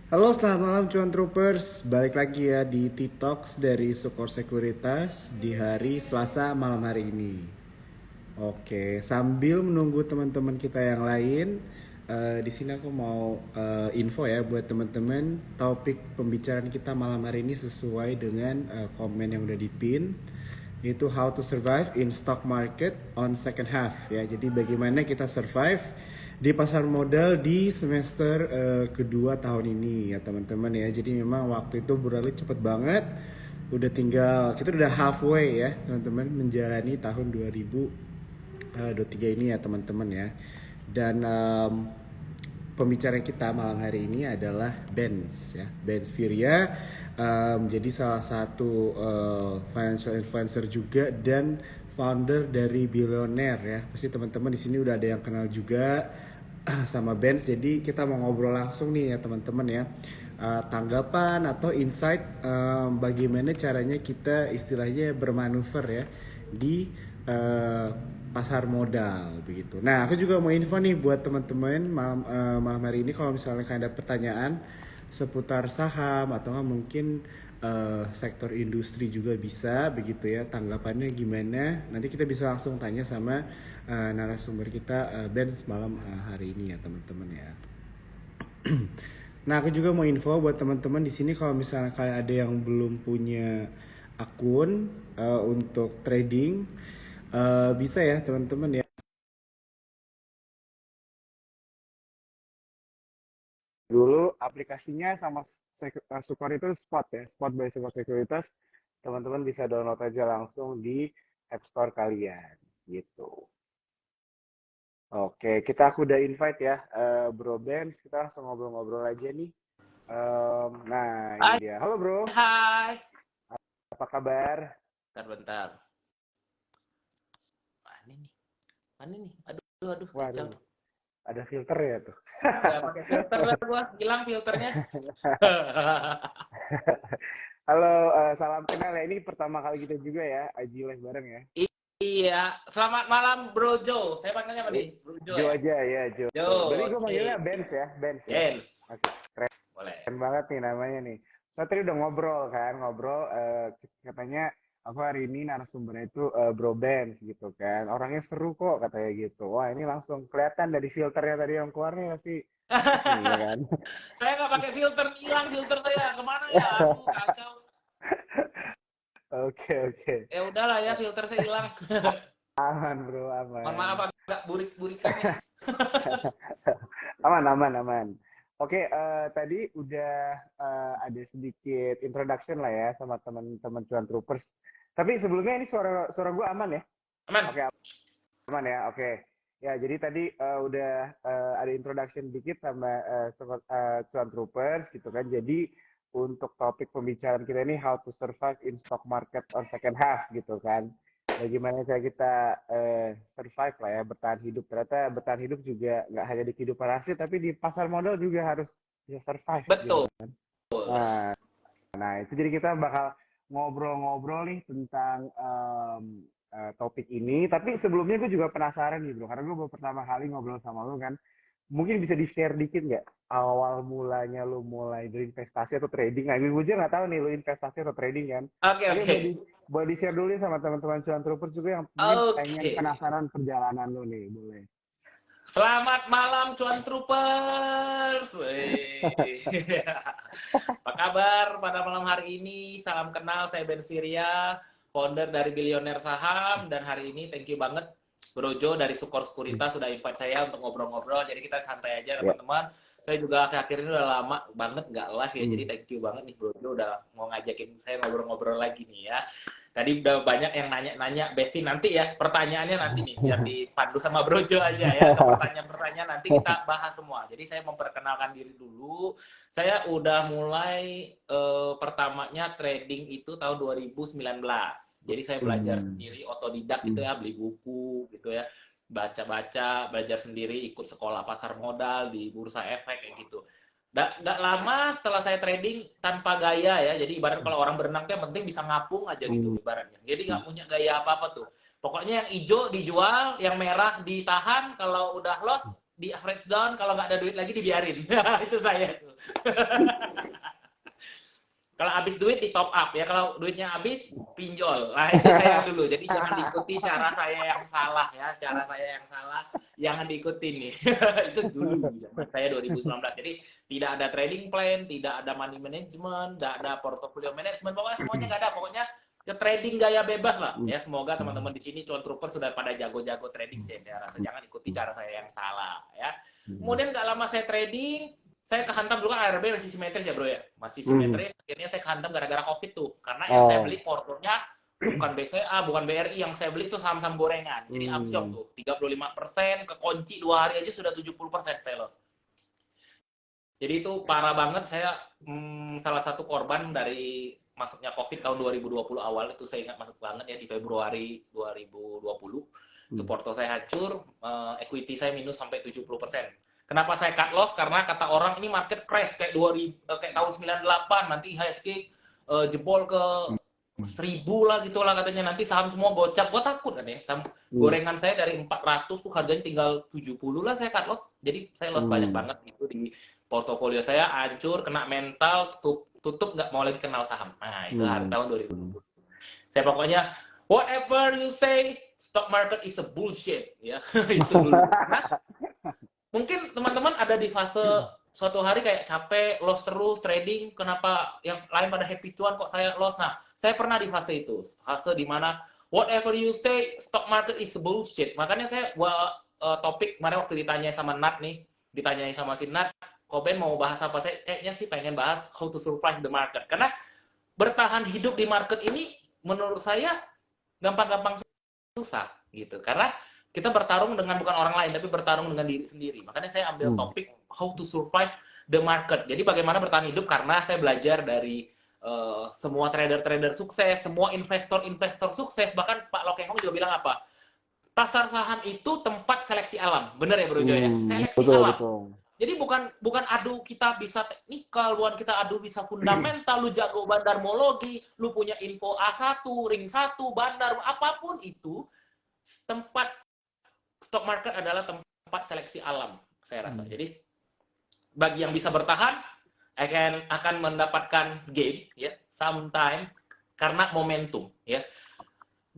Halo, selamat malam cuan troopers. Balik lagi ya di T-Talks dari Sukor Sekuritas di hari Selasa malam hari ini. Oke, sambil menunggu teman-teman kita yang lain, di sini aku mau info ya buat teman-teman. Topik pembicaraan kita malam hari ini sesuai dengan komen yang udah dipin, yaitu how to survive in stock market on second half ya. Jadi bagaimana kita survive di pasar modal di semester kedua tahun ini ya teman-teman ya. Jadi memang waktu itu berlalu cepet banget. Udah tinggal, kita udah halfway ya teman-teman menjalani tahun 2023 ini ya teman-teman ya. Dan pembicara kita malam hari ini adalah Benz ya, Benz Viria, jadi salah satu financial influencer juga dan founder dari Billionaire ya. Pasti teman-teman di sini udah ada yang kenal juga sama Benz. Jadi kita mau ngobrol langsung nih ya teman-teman ya. Tanggapan atau insight bagaimana caranya kita istilahnya bermanuver ya di pasar modal begitu. Nah, aku juga mau info nih buat teman-teman malam hari ini, kalau misalnya kalian ada pertanyaan seputar saham atau mungkin sektor industri juga bisa begitu ya, tanggapannya gimana, nanti kita bisa langsung tanya sama narasumber kita Benz malam hari ini ya teman-teman ya. Nah, aku juga mau info buat teman-teman di sini, kalau misalnya kalian ada yang belum punya akun untuk trading, bisa ya teman-teman ya. Dulu aplikasinya sama Sukor itu Spot ya, Spot by Sukor Sekuritas. Teman-teman bisa download aja langsung di App Store kalian gitu. Oke, aku udah invite ya Bro Benz, kita langsung ngobrol-ngobrol aja nih. Nah, ini Hai, dia. Halo Bro, hai. apa kabar? Bentar. Mana nih? Mana nih? Aduh, kacau. Waduh, ada filter ya tuh. Gak pakai filter lah gua, hilang filternya. Halo, salam kenal ya. Ini pertama kali kita juga ya, Aji Live bareng ya. Iya, selamat malam Bro Joe. Saya panggilnya apa nih? Bro Joe Jo ya? aja ya, Jo. Berarti Joe, gue oke. manggilnya Benz ya, Benz ya. Yes, Oke, boleh. keren banget nih namanya nih. So tadi udah ngobrol kan, katanya aku hari ini narasumbernya itu Bro Benz gitu kan. Orangnya seru kok katanya gitu. Wah, ini langsung kelihatan dari filternya tadi yang keluarnya pasti cakep nih ya kan. Saya nggak pakai filter, hilang filter saya. Kemana ya? Aduh, kacau. Oke, oke. Ya udahlah ya, filter saya hilang. Aman bro, Mohon aman. maaf agak burik-burikan nih. Aman, aman, aman. Oke, tadi udah ada sedikit introduction lah ya sama teman-teman Cuan Troopers. Tapi sebelumnya ini suara gue aman ya? Aman. Oke, aman ya. Oke. Ya, jadi tadi udah ada introduction dikit sama Cuan Troopers gitu kan. Jadi untuk topik pembicaraan kita ini how to survive in stock market on second half gitu kan. Bagaimana cara kita survive lah ya, bertahan hidup. Ternyata bertahan hidup juga nggak hanya di kehidupan asli, tapi di pasar modal juga harus bisa survive gitu. Betul. Nah, itu jadi kita bakal ngobrol-ngobrol nih tentang topik ini. Tapi sebelumnya gue juga penasaran nih bro, karena gue baru pertama kali ngobrol sama lo kan. Mungkin bisa di-share dikit nggak awal mulanya lo mulai berinvestasi atau trading? Nah, gue juga nggak tahu nih lo investasi atau trading kan. Oke, Oke. boleh di-share dulu nih sama teman-teman Cuan Troopers juga yang mungkin pengen Oke. penasaran perjalanan lo nih, boleh. Selamat malam Cuan Troopers. Apa kabar pada malam hari ini? Salam kenal, saya Ben Swiria, founder dari Billionaire Saham, dan hari ini thank you banget Bro Jo dari Sukor Sekuritas sudah invite saya untuk ngobrol-ngobrol. Jadi kita santai aja teman-teman. Saya juga akhir-akhir ini udah lama banget nggak live ya. Jadi thank you banget nih Bro Jo udah mau ngajakin saya ngobrol-ngobrol lagi nih ya. Tadi udah banyak yang nanya-nanya, Bevi nanti ya pertanyaannya nanti nih biar dipandu sama Brojo aja ya. Ke pertanyaan-pertanyaan nanti kita bahas semua. Jadi saya memperkenalkan diri dulu. Saya udah mulai pertamanya trading itu tahun 2019. Jadi saya belajar sendiri otodidak gitu ya, beli buku gitu ya, baca-baca, belajar sendiri, ikut sekolah pasar modal di bursa efek kayak gitu. Nggak lama setelah saya trading tanpa gaya ya, jadi ibarat kalau orang berenang tuh yang penting bisa ngapung aja gitu ibaratnya, jadi nggak punya gaya apa-apa tuh, pokoknya yang hijau dijual, yang merah ditahan, kalau udah loss di average down, kalau nggak ada duit lagi dibiarin. Itu saya tuh. Kalau habis duit di top up ya, kalau duitnya habis pinjol. Nah, itu saya dulu. Jadi jangan diikuti cara saya yang salah ya, cara saya yang salah jangan diikuti nih. Itu dulu zaman saya 2019. Jadi tidak ada trading plan, tidak ada money management, tidak ada portfolio management, pokoknya semuanya nggak ada. Pokoknya ke trading gaya bebas lah ya. Semoga teman-teman di sini cuan trooper sudah pada jago-jago trading sih, saya rasa. Jangan ikuti cara saya yang salah ya. Kemudian nggak lama saya trading, saya kehantam dulu kan ARB masih simetris ya bro ya, masih simetris. Akhirnya saya kehantam gara-gara COVID tuh, karena yang saya beli portonya bukan BCA, bukan BRI, yang saya beli itu saham-saham gorengan. Jadi upshock tuh 35%, kekunci 2 hari aja sudah 70% saya loss. Jadi itu parah banget. Saya salah satu korban dari masuknya COVID tahun 2020 awal itu. Saya ingat masuk banget ya, di Februari 2020 itu porto saya hancur, equity saya minus sampai 70%. Kenapa saya cut loss? Karena kata orang ini market crash kayak kayak tahun 98, nanti IHSG jebol ke 1000 lah gitu lah katanya, nanti saham semua gocap. Gue takut kan ya, saham gorengan saya dari 400 tuh harganya tinggal 70 lah, saya cut loss. Jadi saya loss banyak banget itu di portofolio saya, hancur, kena mental, tutup nggak mau lagi kenal saham. Nah itu tahun 2020. Saya pokoknya whatever you say, stock market is a bullshit ya. Itu dulu. Karena mungkin teman-teman ada di fase suatu hari kayak capek, loss terus trading, kenapa yang lain pada happy cuan kok saya loss. Nah, saya pernah di fase itu, fase dimana whatever you say, stock market is bullshit. Makanya saya buat topik kemarin waktu ditanya sama Nat nih, ditanyai sama si Nat, Koben mau bahas apa? Saya kayaknya sih pengen bahas how to survive the market. Karena bertahan hidup di market ini menurut saya gampang-gampang susah gitu. Karena kita bertarung dengan bukan orang lain, tapi bertarung dengan diri sendiri. Makanya saya ambil topik how to survive the market. Jadi bagaimana bertahan hidup, karena saya belajar dari semua trader-trader sukses, semua investor-investor sukses. Bahkan Pak Lokeng Hong juga bilang apa? Pasar saham itu tempat seleksi alam. Bener ya Bro Jo ya? Seleksi alam. Betul. Jadi bukan adu kita bisa teknikal, bukan kita adu bisa fundamental, lu jago bandarmologi, lu punya info A1, ring 1, bandar, apapun itu, tempat stock market adalah tempat seleksi alam, saya rasa. Jadi bagi yang bisa bertahan akan mendapatkan gain ya, sometime karena momentum ya.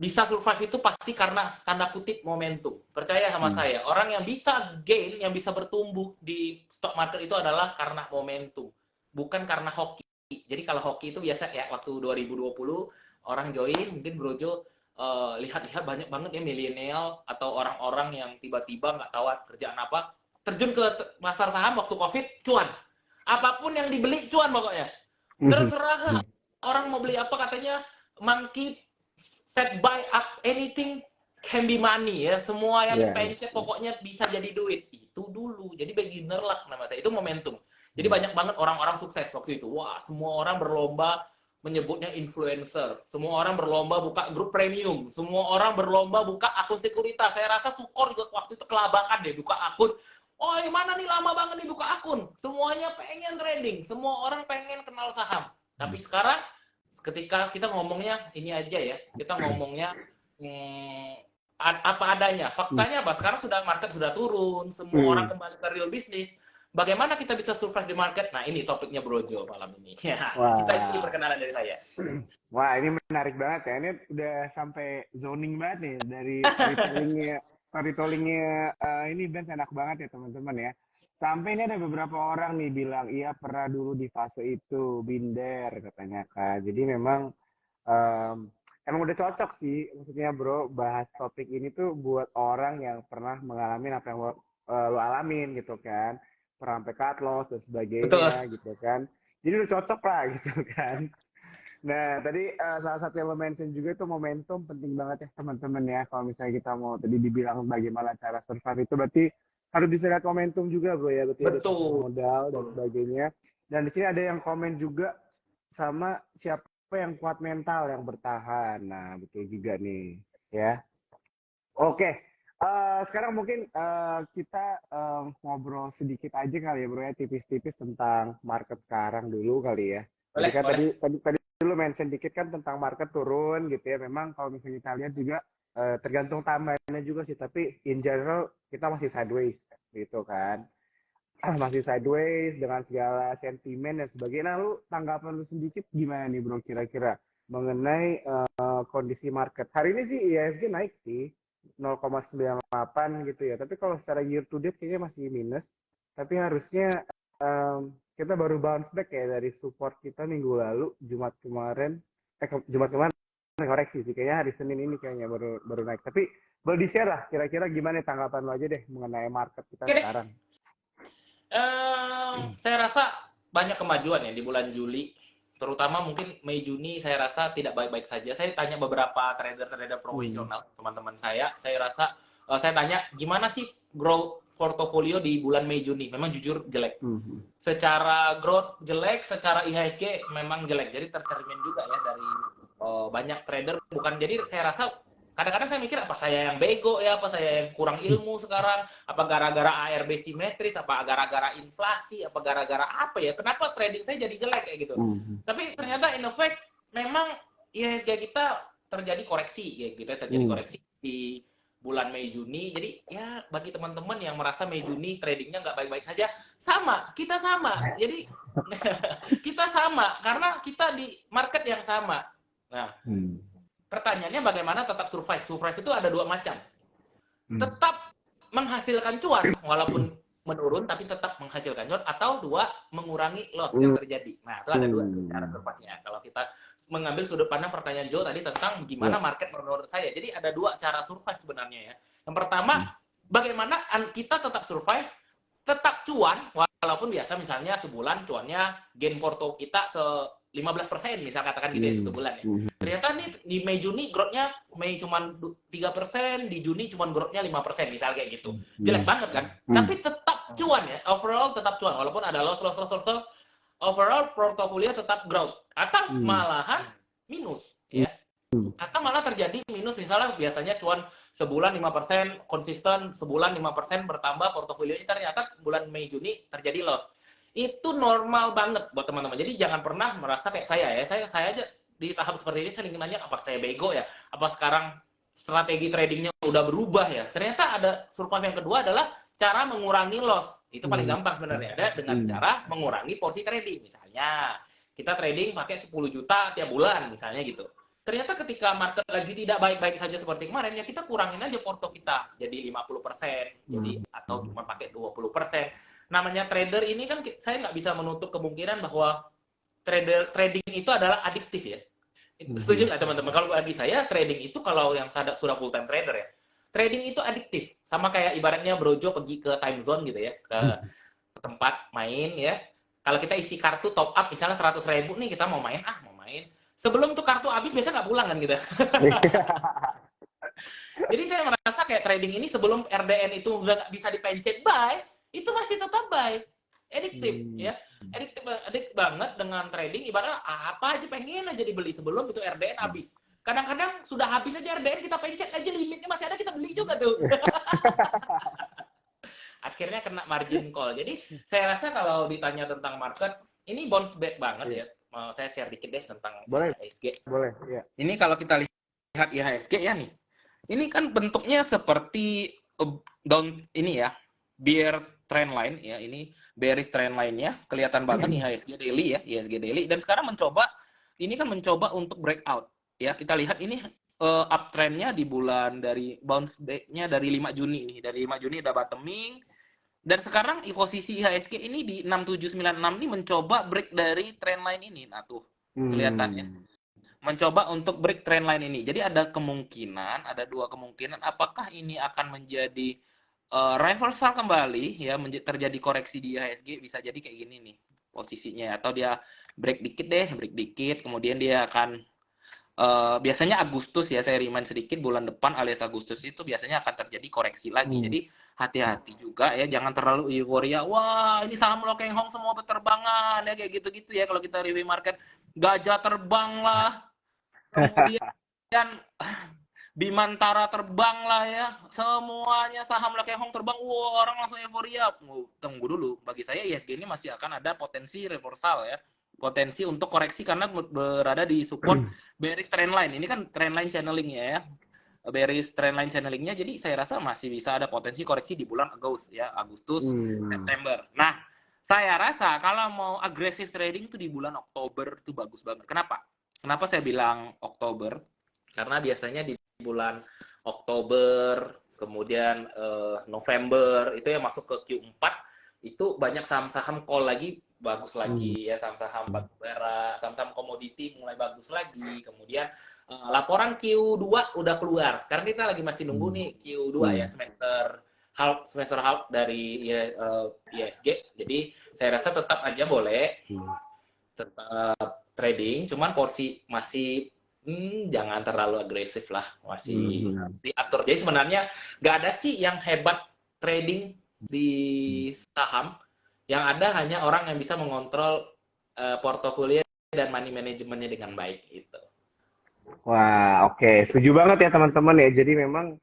Bisa survive itu pasti karena tanda kutip momentum. Percaya sama saya, orang yang bisa gain, yang bisa bertumbuh di stock market itu adalah karena momentum, bukan karena hoki. Jadi kalau hoki itu biasa ya, waktu 2020 orang join, mungkin Brojo lihat-lihat banyak banget ya milenial atau orang-orang yang tiba-tiba nggak tahu kerjaan apa, terjun ke pasar saham waktu COVID, cuan. Apapun yang dibeli cuan pokoknya. Terserah orang mau beli apa, katanya monkey set buy up anything can be money ya. Semua yang dipencet pokoknya bisa jadi duit. Itu dulu. Jadi beginner luck nama saya. Itu momentum. Jadi banyak banget orang-orang sukses waktu itu. Wah, semua orang berlomba menyebutnya influencer. Semua orang berlomba buka grup premium. Semua orang berlomba buka akun sekuritas. Saya rasa Sukor juga waktu itu kelabakan deh buka akun. Oh, mana nih lama banget nih buka akun. Semuanya pengen trading. Semua orang pengen kenal saham. Tapi sekarang ketika kita ngomongnya ini aja ya, kita ngomongnya apa adanya. Faktanya apa? Sekarang market sudah turun, semua orang kembali ke real bisnis. Bagaimana kita bisa survive di market? Nah, ini topiknya Brojo malam ini. Ya, kita isi perkenalan dari saya. Wah, ini menarik banget ya. Ini udah sampai zoning banget nih dari storytellingnya ini Ben, enak banget ya teman-teman ya. Sampai ini ada beberapa orang nih bilang, iya pernah dulu di fase itu, binder katanya kan. Jadi memang emang udah cocok sih, maksudnya bro, bahas topik ini tuh buat orang yang pernah mengalami apa yang lo alamin gitu kan. Pernah sampai cut loss dan sebagainya. Betul. Gitu kan. Jadi udah cocok lah gitu kan. Nah, tadi salah satu yang lo mention juga itu momentum, penting banget ya teman-teman ya. Kalau misalnya kita mau tadi dibilang bagaimana cara survive itu, berarti harus bisa lihat momentum juga bro ya, betul. Modal dan sebagainya. Dan di sini ada yang komen juga sama siapa yang kuat mental yang bertahan. Nah, betul juga nih ya. Oke, sekarang mungkin kita ngobrol sedikit aja kali ya bro ya, tipis-tipis tentang market sekarang dulu kali ya. Jadi kan tadi dulu mention dikit kan tentang market turun gitu ya. Memang kalau misalnya kita lihat juga tergantung tambahannya juga sih, tapi in general kita masih sideways gitu kan. Masih sideways dengan segala sentimen dan sebagainya. Nah, lu tanggapan lu sedikit gimana nih bro kira-kira mengenai kondisi market. Hari ini sih IHSG naik sih 0,98 gitu ya. Tapi kalau secara year to date kayaknya masih minus. Tapi harusnya kita baru bounce back ya dari support kita minggu lalu, Jumat kemarin. Jumat kemarin koreksi sih. Kayaknya hari Senin ini kayaknya baru naik. Tapi boleh di-share lah kira-kira gimana tanggapan lo aja deh mengenai market kita Oke deh. sekarang. Saya rasa banyak kemajuan ya di bulan Juli, terutama mungkin Mei Juni saya rasa tidak baik-baik saja. Saya tanya beberapa trader-trader profesional, teman-teman saya rasa saya tanya gimana sih growth portofolio di bulan Mei Juni, memang jujur jelek. Secara growth jelek, secara IHSG memang jelek. Jadi tercermin juga ya dari banyak trader, bukan, jadi saya rasa kadang-kadang saya mikir apa saya yang bego ya, apa saya yang kurang ilmu sekarang, apa gara-gara ARB simetris, apa gara-gara inflasi, apa gara-gara apa ya, kenapa trading saya jadi jelek kayak gitu. Tapi ternyata in effect memang IHSG kita terjadi koreksi ya gitu ya, terjadi koreksi di bulan Mei Juni. Jadi ya bagi teman-teman yang merasa Mei Juni tradingnya nggak baik-baik saja, kita sama. Jadi kita sama karena kita di market yang sama. Nah, pertanyaannya bagaimana tetap survive? Survive itu ada dua macam. Tetap menghasilkan cuan walaupun menurun tapi tetap menghasilkan cuan, atau dua, mengurangi loss yang terjadi. Nah, itu ada dua cara survive-nya. Kalau kita mengambil sudut pandang pertanyaan Joe tadi tentang gimana market menurut saya. Jadi ada dua cara survive sebenarnya ya. Yang pertama, bagaimana kita tetap survive, tetap cuan walaupun biasa misalnya sebulan cuannya gain porto kita 15% misal katakan gitu ya, satu bulan ya. Ternyata nih di Mei Juni growth-nya Mei cuma 3%, di Juni cuma growth-nya 5% misal kayak gitu. Jelek banget kan? Tapi tetap cuan ya. Overall tetap cuan walaupun ada loss. Overall portofolio tetap growth atau malahan minus ya. Atau malah terjadi minus, misalnya biasanya cuan sebulan 5% konsisten, sebulan 5% bertambah portofolionya, ternyata bulan Mei Juni terjadi loss. Itu normal banget buat teman-teman. Jadi jangan pernah merasa kayak saya ya. Saya aja di tahap seperti ini sering nanya, apa saya bego ya? Apa sekarang strategi tradingnya udah berubah ya? Ternyata ada survive yang kedua adalah cara mengurangi loss. Itu paling gampang sebenarnya. Ada dengan cara mengurangi porsi trading. Misalnya kita trading pakai 10 juta tiap bulan misalnya gitu. Ternyata ketika market lagi tidak baik-baik saja seperti kemarin, ya kita kurangin aja porto kita jadi 50%, jadi atau cuma pakai 20%. Namanya trader ini kan saya nggak bisa menutup kemungkinan bahwa trading itu adalah adiktif ya. Setuju nggak teman-teman? Kalau bagi saya trading itu, kalau yang sudah full time trader ya, trading itu adiktif. Sama kayak ibaratnya Brojo pergi ke time zone gitu ya, ke tempat main ya. Kalau kita isi kartu top up misalnya 100.000 nih, kita mau main. Sebelum tuh kartu habis biasanya nggak pulang kan gitu. Jadi saya merasa kayak trading ini sebelum RDN itu udah nggak bisa dipencet buy, itu masih tetap buy. Addictive ya. Addictive banget dengan trading, ibaratnya apa aja pengen aja dibeli sebelum itu RDN habis. Kadang-kadang sudah habis aja RDN, kita pencet aja, limitnya masih ada, kita beli juga tuh. Akhirnya kena margin call. Jadi saya rasa kalau ditanya tentang market, ini bounce back banget ya. Saya share dikit deh tentang IHSG. Boleh, ya. Ini kalau kita lihat IHSG ya nih. Ini kan bentuknya seperti down ini ya, bear trend line ya, ini bearish trend line-nya kelihatan banget IHSG daily ya, IHSG daily, dan sekarang mencoba untuk breakout ya. Kita lihat ini uptrend-nya di bulan dari bounce back-nya dari 5 Juni nih. Dari 5 Juni udah bottoming. Dan sekarang posisi IHSG ini di 6796 ini mencoba break dari trend line ini. Nah tuh, kelihatannya. Mencoba untuk break trend line ini. Jadi ada dua kemungkinan. Apakah ini akan menjadi reversal kembali, ya, terjadi koreksi di IHSG, bisa jadi kayak gini nih posisinya. Atau dia break dikit, kemudian dia akan biasanya Agustus ya, saya remind sedikit, bulan depan alias Agustus itu biasanya akan terjadi koreksi lagi. Jadi hati-hati juga ya, jangan terlalu euforia. Wah, ini saham Lo Keng Hong semua berterbangan ya, kayak gitu-gitu ya. Kalau kita review market, gajah terbang lah, kemudian Bimantara terbang lah ya, semuanya saham Lo Keng Hong terbang. Wah, orang langsung euforia. Tunggu dulu, bagi saya IHSG ini masih akan ada potensi reversal ya. Potensi untuk koreksi karena berada di support bearish trend line. Ini kan trend line channeling ya. bearish trendline channelingnya, jadi saya rasa masih bisa ada potensi koreksi di bulan Agustus, September. Nah, saya rasa kalau mau agresif trading tuh di bulan Oktober tuh bagus banget. Kenapa saya bilang Oktober? Karena biasanya di bulan Oktober, kemudian November, itu yang masuk ke Q4, itu banyak saham-saham call lagi, bagus lagi ya, saham-saham batu bara, saham-saham komoditi mulai bagus lagi. Kemudian laporan Q2 udah keluar. Sekarang kita lagi masih nunggu nih Q2 ya, semester half dari ISG. Jadi saya rasa tetap aja boleh tetap trading, cuman porsi masih jangan terlalu agresif lah, masih diatur. Jadi sebenarnya nggak ada sih yang hebat trading di saham, yang ada hanya orang yang bisa mengontrol portofolio dan money manajemennya dengan baik gitu. Wah, oke. Setuju banget ya teman-teman ya. Jadi memang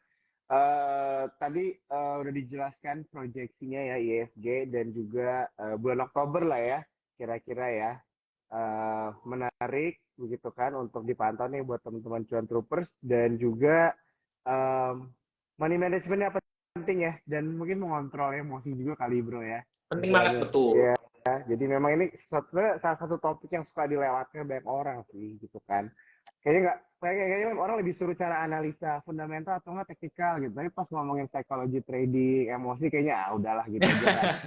tadi udah dijelaskan proyeksinya ya ISG dan juga bulan Oktober lah ya, kira-kira ya. Menarik begitu kan untuk dipantau nih buat teman-teman cuan troopers, dan juga money managementnya penting ya, dan mungkin mengontrol emosi juga kali bro ya. Penting banget, betul. Ya, jadi memang ini salah satu topik yang suka dilewatkan banyak orang sih gitu kan. Kayaknya orang lebih suruh cara analisa fundamental atau nggak teknikal gitu. Tapi pas ngomongin psikologi trading, emosi kayaknya udahlah gitu aja.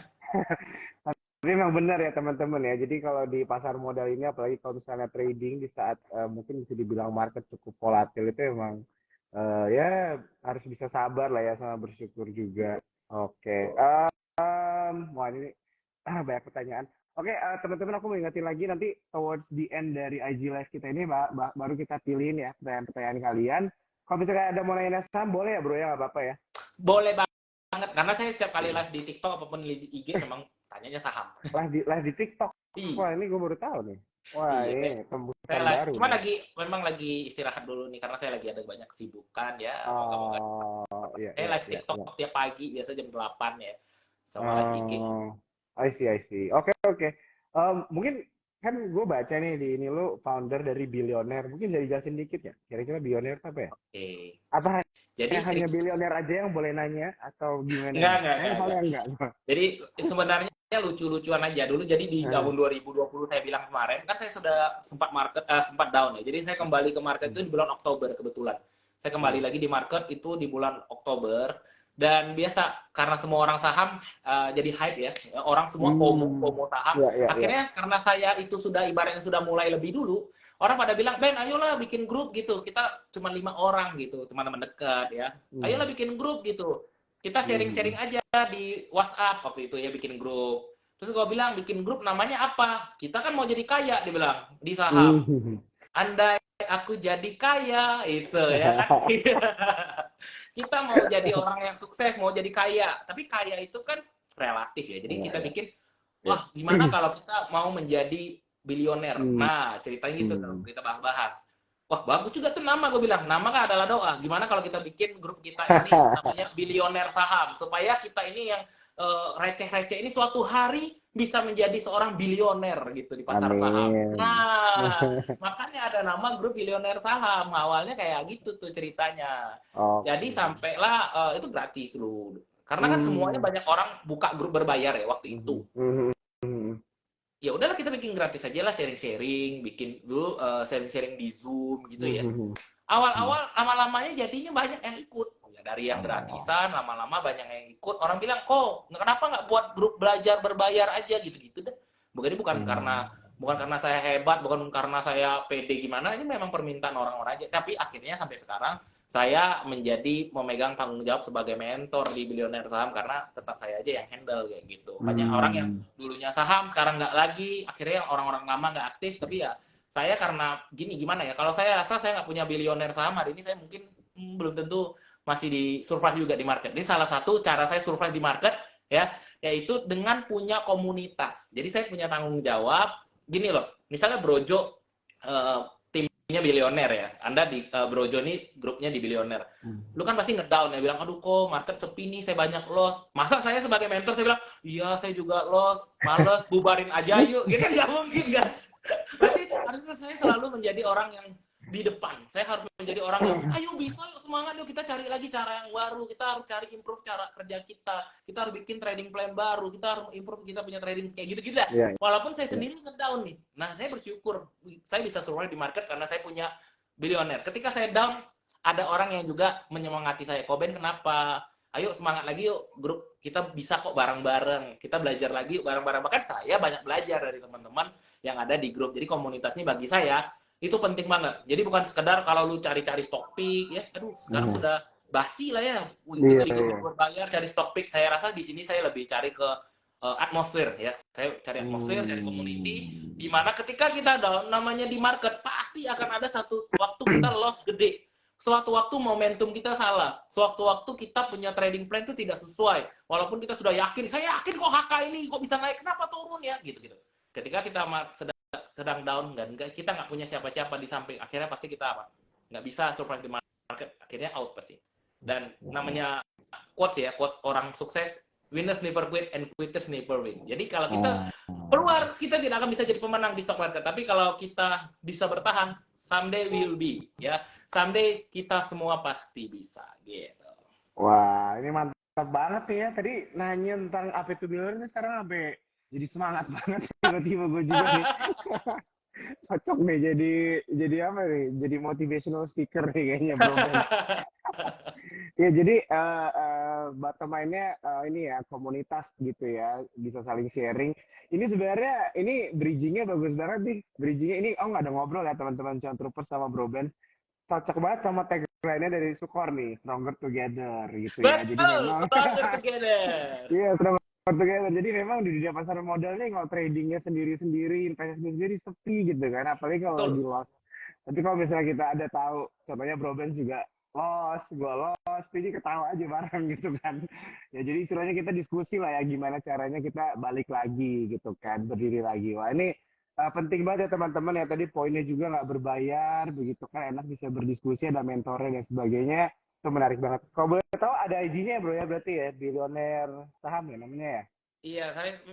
Tapi memang benar ya teman-teman ya. Jadi kalau di pasar modal ini, apalagi kalau misalnya trading di saat mungkin bisa dibilang market cukup volatil, itu emang ya harus bisa sabar lah ya, sama bersyukur juga. Oke. Wah ini banyak pertanyaan. Oke, teman-teman, aku mau ingetin lagi, nanti towards the end dari IG Live kita ini baru kita pilihin ya pertanyaan-pertanyaan kalian. Kalau misalnya ada mau nanya saham, boleh ya bro ya, nggak apa-apa ya? Boleh banget, karena saya setiap kali live di TikTok apapun di IG memang tanyanya saham. Live di TikTok? Wah, ini gue baru tahu nih. Wah, ini tembusan baru. Cuma memang lagi istirahat dulu nih, karena saya lagi ada banyak kesibukan ya. Iya, saya live TikTok tiap pagi, biasa jam 8 ya, sama live IG. I see. Oke. Mungkin kan gue baca nih di ini lu founder dari Billionaire. Mungkin jadi jelasin dikit ya. Kira-kira Billionaire apa ya? Oke. Apa jadi hanya Billionaire aja yang boleh nanya atau gimana? Enggak. Jadi sebenarnya lucu-lucuan aja dulu. Jadi di tahun 2020 saya bilang kemarin, kan saya sudah sempat down ya. Jadi saya kembali ke market itu di bulan Oktober kebetulan. Saya kembali lagi di market itu di bulan Oktober. Dan biasa karena semua orang saham jadi hype ya, orang semua FOMO saham. Akhirnya karena saya itu sudah ibaratnya sudah mulai lebih dulu, orang pada bilang, Ben, ayolah bikin grup gitu. Kita cuma 5 orang gitu, teman-teman dekat ya. Ayolah bikin grup gitu. Kita sharing-sharing aja di WhatsApp waktu itu ya, bikin grup. Terus gue bilang, bikin grup namanya apa? Kita kan mau jadi kaya, dia bilang, di saham. Andai aku jadi kaya, itu ya kan. Kita mau jadi orang yang sukses, mau jadi kaya. Tapi kaya itu kan relatif ya. Jadi kita bikin, wah gimana kalau kita mau menjadi bilioner. Nah, ceritanya gitu tuh, kita bahas-bahas. Wah, bagus juga tuh nama, gue bilang. Nama kan adalah doa. Gimana kalau kita bikin grup kita ini namanya Bilioner Saham. Supaya kita ini yang receh-receh ini suatu hari bisa menjadi seorang bilioner gitu di pasar saham. Nah, makanya ada nama grup Bilioner Saham. Awalnya kayak gitu tuh ceritanya. Jadi sampailah itu gratis dulu. Karena kan semuanya banyak orang buka grup berbayar ya waktu itu. Ya udahlah kita bikin gratis aja lah, sharing-sharing, bikin dulu sharing-sharing di Zoom gitu ya. Awal-awal lama-lamanya jadinya banyak yang ikut. Dari yang gratisan, lama-lama banyak yang ikut. Orang bilang, kok kenapa nggak buat grup belajar berbayar aja gitu-gitu deh. Bukan karena saya hebat, bukan karena saya pede gimana, ini memang permintaan orang-orang aja. Tapi akhirnya sampai sekarang saya memegang tanggung jawab sebagai mentor di Bilioner Saham, karena tetap saya aja yang handle kayak gitu. Banyak orang yang dulunya saham sekarang nggak lagi, akhirnya orang-orang lama nggak aktif. Tapi ya saya karena gimana ya, kalau saya rasa saya nggak punya Bilioner Saham hari ini, saya mungkin belum tentu masih di survive juga di market. Jadi salah satu cara saya survive di market ya, yaitu dengan punya komunitas. Jadi saya punya tanggung jawab gini loh. Misalnya Brojo timnya Bilioner ya. Anda di Brojo ini grupnya di Bilioner. Lu kan pasti ngedown ya, bilang aduh kok market sepi nih, saya banyak loss. Masa saya sebagai mentor saya bilang, "Iya, saya juga loss, males, bubarin aja yuk." Gitu kan nggak mungkin kan. Berarti harusnya saya selalu menjadi orang yang di depan. Saya harus menjadi orang yang, ayo bisa, yuk semangat, yuk kita cari lagi cara yang baru, kita harus cari improve cara kerja kita harus bikin trading plan baru, kita harus improve kita punya trading kayak gitu-gitu lah. Iya, Walaupun saya sendiri ngedown nih. Nah, saya bersyukur saya bisa survive di market karena saya punya bilioner. Ketika saya down, ada orang yang juga menyemangati saya. Koben, kenapa? Ayo semangat lagi yuk, grup kita bisa kok bareng-bareng. Kita belajar lagi yuk bareng-bareng. Bahkan saya banyak belajar dari teman-teman yang ada di grup. Jadi komunitas ini bagi saya itu penting banget. Jadi bukan sekedar kalau lu cari-cari stock pick ya. Aduh, sekarang sudah basi lah ya. Kita di grup berbayar cari stock pick. Saya rasa di sini saya lebih cari ke atmosfer ya. Saya cari atmosfer, cari community. Di mana ketika kita down, namanya di market pasti akan ada satu waktu kita loss gede. Sewaktu-waktu momentum kita salah. Sewaktu-waktu kita punya trading plan itu tidak sesuai. Walaupun kita sudah yakin, saya yakin kok HK ini kok bisa naik, kenapa turun ya? Gitu-gitu. Ketika kita sedang down, dan kita nggak punya siapa-siapa di samping, akhirnya pasti kita apa? Nggak bisa survive di market, akhirnya out pasti. Dan namanya quotes ya, quotes orang sukses, winners never quit and quitters never win. Jadi kalau kita keluar, kita tidak akan bisa jadi pemenang di stock market. Tapi kalau kita bisa bertahan, someday will be, ya. Someday kita semua pasti bisa, gitu. Wah, ini mantap banget ya. Tadi nanya tentang apa itu bilioner, sekarang sampai jadi semangat banget. Tiba-tiba gue juga nih. Cocok nih jadi apa nih? Jadi motivational speaker nih kayaknya, bro. Ya, jadi bottom line-nya ini ya, komunitas gitu ya, bisa saling sharing. Ini sebenarnya, ini bridging-nya bagus banget nih. Bridging-nya ini, nggak ada ngobrol ya teman-teman Cuan Troopers sama Bro Benz. Cocok banget sama tagline-nya dari Sukor nih, Stronger Together gitu ya. Jadi Betul, memang, stronger together. iya, Stronger Together. Jadi memang di dunia pasar modal nih, kalau tradingnya sendiri-sendiri, investasi sendiri sepi gitu kan. Apalagi kalau lagi loss. Tapi kalau misalnya kita ada tahu, contohnya Bro Benz juga loss, gue loss, jadi ketawa aja bareng gitu kan. Ya jadi istilahnya kita diskusi lah ya, gimana caranya kita balik lagi gitu kan, berdiri lagi. Wah ini penting banget ya teman-teman ya, tadi poinnya juga nggak berbayar, begitu kan, enak bisa berdiskusi, ada mentornya dan sebagainya, itu menarik banget. Kalau boleh tahu ada IG-nya ya bro ya, berarti ya, bilioner saham ya namanya ya? Iya,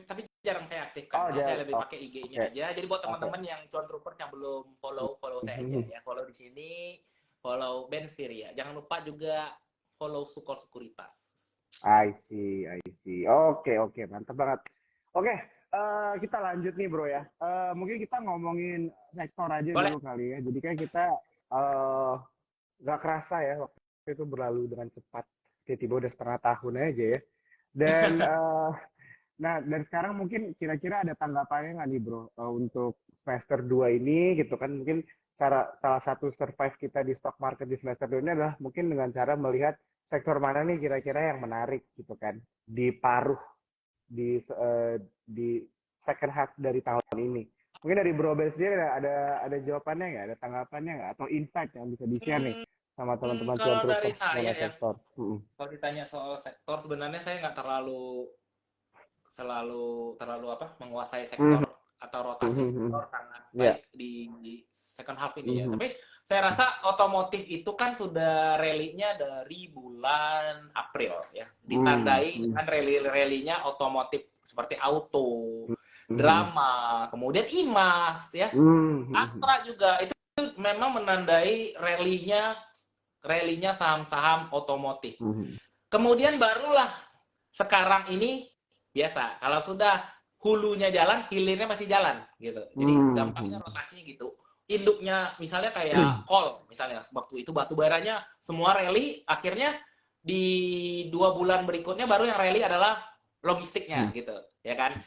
tapi jarang saya aktifkan. Saya lebih pakai IG-nya aja. Jadi buat teman-teman yang Cuan Trooper yang belum follow saya aja ya. Follow di sini, follow Ben Sfiria. Jangan lupa juga follow Sukor Sekuritas. I see. Oke, mantap banget. Oke, kita lanjut nih bro ya. Mungkin kita ngomongin sektor aja dulu kali ya. Jadi kan kita nggak kerasa ya, waktu itu berlalu dengan cepat. Tiba-tiba udah setengah tahun aja ya. Dan nah, dan sekarang mungkin kira-kira ada tanggapannya nggak nih bro, untuk semester 2 ini gitu kan, mungkin salah satu survive kita di stock market di semester 2 ini adalah mungkin dengan cara melihat sektor mana nih kira-kira yang menarik gitu kan, di paruh, di second half dari tahun ini. Mungkin dari Bro Ben sendiri ada jawabannya nggak, ada tanggapannya nggak, atau insight yang bisa di-share nih sama teman-teman Cuan Kalau dari Troopers saya mengenai ya, sektor? kalau ditanya soal sektor, sebenarnya saya nggak terlalu apa menguasai sektor atau rotasi sektor sangat baik di second half ini ya. Tapi saya rasa otomotif itu kan sudah rally-nya dari bulan April ya. Ditandai dengan rally-nya otomotif seperti auto, drama, kemudian IMAS ya. Astra juga itu memang menandai rally-nya saham-saham otomotif. Kemudian barulah sekarang ini biasa, kalau sudah hulunya jalan, hilirnya masih jalan gitu. Jadi gampangnya rotasinya gitu. Induknya misalnya kayak coal, misalnya waktu itu batu baranya semua rally, akhirnya di 2 bulan berikutnya baru yang rally adalah logistiknya gitu, ya kan?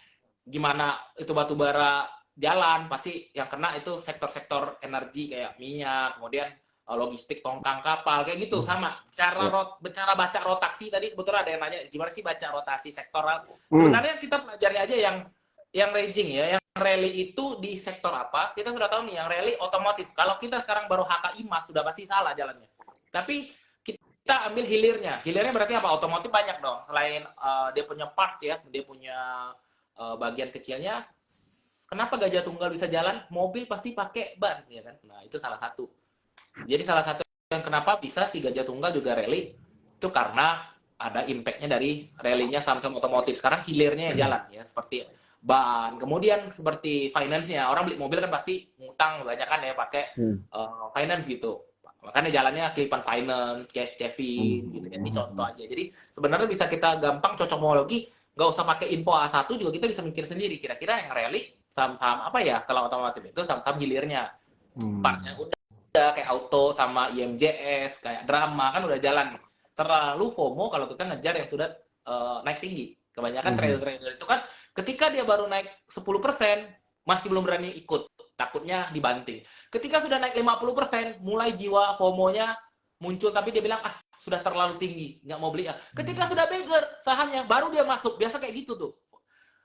Gimana itu batu bara jalan, pasti yang kena itu sektor-sektor energi kayak minyak, kemudian logistik tongkang kapal kayak gitu. Sama cara baca rotasi tadi kebetulan ada yang nanya gimana sih baca rotasi sektoral. Sebenarnya kita pelajari aja yang raging ya, yang rally itu di sektor apa, kita sudah tahu nih. Yang rally otomotif, kalau kita sekarang baru HK IMAS sudah pasti salah jalannya. Tapi kita ambil hilirnya berarti apa? Otomotif banyak dong, selain dia punya parts ya, dia punya bagian kecilnya. Kenapa Gajah Tunggal bisa jalan? Mobil pasti pakai ban ya kan. Nah itu salah satu. Jadi salah satu yang kenapa bisa si Gajah Tunggal juga rally itu karena ada impact-nya dari rally-nya saham-saham otomotif. Sekarang hilirnya yang jalan ya, seperti ban. Kemudian seperti finance-nya, orang beli mobil kan pasti ngutang banyak kan ya pakai finance gitu. Makanya jalannya Kelipan Finance, Kevin gitu ya. Ini contoh aja. Jadi sebenarnya bisa kita gampang cocokmologi, nggak usah pakai info A1 juga kita bisa mikir sendiri. Kira-kira yang rally saham-saham apa ya setelah otomotif itu saham-saham hilirnya. Partnya udah kayak auto sama IMJS, kayak drama kan udah jalan nih. Terlalu FOMO kalau kita ngejar yang sudah naik tinggi. Kebanyakan trader-trader itu kan ketika dia baru naik 10% masih belum berani ikut, takutnya dibanting. Ketika sudah naik 50%, mulai jiwa FOMO-nya muncul, tapi dia bilang, sudah terlalu tinggi, nggak mau beli. Ketika sudah beggar sahamnya, baru dia masuk. Biasa kayak gitu tuh.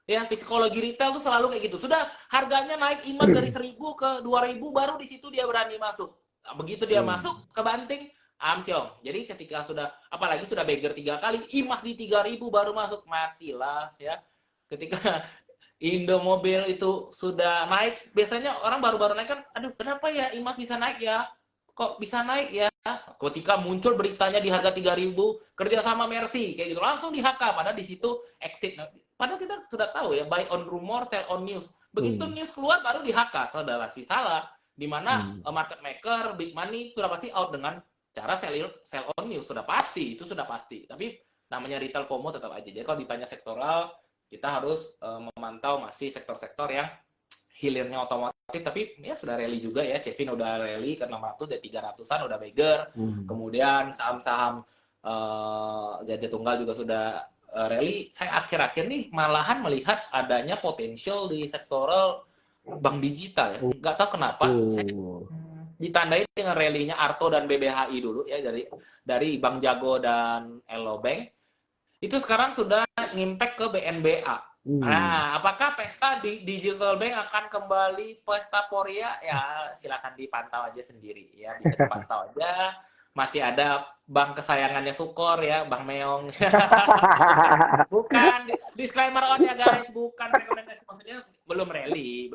Ya, psikologi retail tuh selalu kayak gitu. Sudah harganya naik imas dari 1.000 ke 2.000, baru di situ dia berani masuk. Nah, begitu dia masuk, kebanting, amsyong. Jadi ketika sudah, apalagi sudah beggar 3 kali, imas di 3.000 baru masuk, matilah ya. Ketika Indomobil itu sudah naik, biasanya orang baru-baru naik kan, aduh kenapa ya imas bisa naik ya? Kok bisa naik ya? Ketika muncul beritanya di harga 3.000, kerja sama Mercy, kayak gitu, langsung di HK, padahal di situ exit. Padahal kita sudah tahu ya, buy on rumor, sell on news. Begitu news keluar, baru di HK, saudara si salah. Di mana market maker, big money, sudah pasti out dengan cara sell on news, sudah pasti, itu sudah pasti. Tapi namanya retail FOMO tetap aja. Jadi kalau ditanya sektoral, kita harus memantau masih sektor-sektor yang hilirnya otomotif, tapi ya sudah rally juga ya. Cevin udah rally ke 600, dari 300-an udah beggar. Kemudian saham-saham gajah tunggal juga sudah rally. Saya akhir-akhir nih malahan melihat adanya potensial di sektoral bank digital ya. Nggak tahu kenapa. Saya ditandai dengan rally-nya Arto dan BBHI dulu ya, dari Bank Jago dan Elo Bank. Itu sekarang sudah ngimpact ke BNBA. Nah, apakah pesta di Digital Bank akan kembali pesta Poria? Ya, silakan dipantau aja sendiri. Ya, bisa dipantau aja. Masih ada bank kesayangannya Sukor ya, Bang Meong. Bukan, disclaimer on ya guys, bukan rekomendasi. Maksudnya belum rally.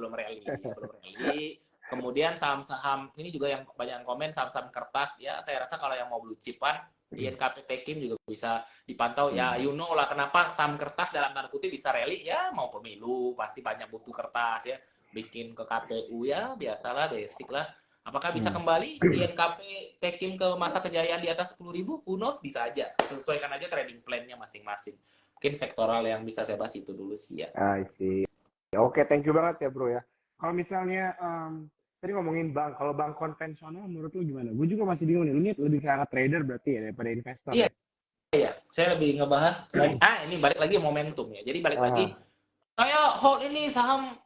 Kemudian saham-saham, ini juga yang banyak komen, saham-saham kertas. Ya, saya rasa kalau yang mau blue chipan, INKP Tekim juga bisa dipantau. Ya, you know lah kenapa saham kertas dalam tanda kutip bisa rally. Ya, mau pemilu, pasti banyak butuh kertas ya. Bikin ke KPU ya, biasalah, basic lah. Apakah bisa kembali INKP Tekim ke masa kejayaan di atas 10.000? Who knows? Bisa aja. Sesuaikan aja trading plan-nya masing-masing. Mungkin sektoral yang bisa saya bahas itu dulu sih ya. I see. Oke, thank you banget ya bro ya. Kalau misalnya tadi ngomongin bank, kalau bank konvensional menurut lu gimana? Gue juga masih bingung nih, lu ini lebih ke arah trader berarti ya daripada investor. Iya, iya. Saya lebih ngebahas, ini balik lagi momentum ya. Jadi balik lagi, saya hold ini saham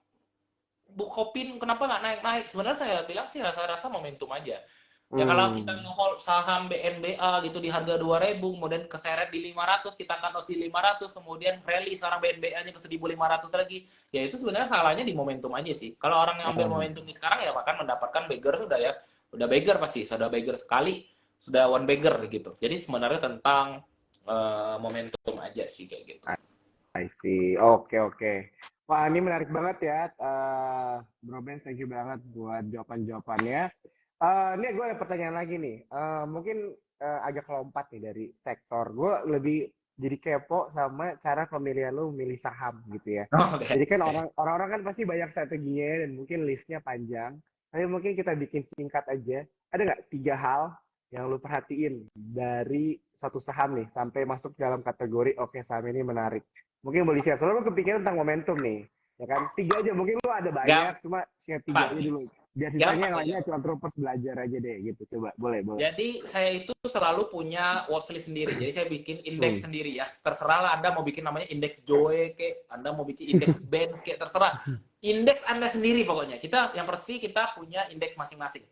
Bukopin, kenapa nggak naik-naik? Sebenarnya saya bilang sih rasa-rasa momentum aja. Ya kalau kita nge-hold saham BNBA gitu di harga 2.000, kemudian keseret di 500, kita cut loss di 500, kemudian rally sekarang BNBA-nya ke 1.500 lagi. Ya itu sebenarnya salahnya di momentum aja sih. Kalau orang yang ambil momentum di sekarang ya akan mendapatkan beggar sudah ya. Udah beggar pasti, sudah beggar sekali, sudah one beggar gitu. Jadi sebenarnya tentang momentum aja sih kayak gitu. I see. Oke. Wah, ini menarik banget ya. Bro Ben, thank you banget buat jawaban-jawabannya. Ini gue ada pertanyaan lagi nih. Mungkin agak lompat nih dari sektor. Gue lebih jadi kepo sama cara pemilihan lu memilih saham gitu ya. Okay. Jadi kan orang-orang kan pasti banyak strateginya dan mungkin listnya panjang. Tapi mungkin kita bikin singkat aja. Ada nggak 3 hal yang lu perhatiin dari satu saham nih sampai masuk dalam kategori oke, saham ini menarik. Mungkin boleh share. Soalnya lu kepikiran tentang momentum nih. Ya kan? 3 aja. Mungkin lu ada banyak. Cuma share 3 aja dulu. Biar sisanya yang lainnya cuma terus belajar aja deh gitu. Coba, boleh. Jadi saya itu selalu punya watchlist sendiri. Jadi saya bikin indeks sendiri ya. Terserah lah Anda mau bikin namanya indeks Joe kayak, Anda mau bikin indeks Benz kayak, terserah. Indeks Anda sendiri pokoknya. Yang pasti kita punya indeks masing-masing.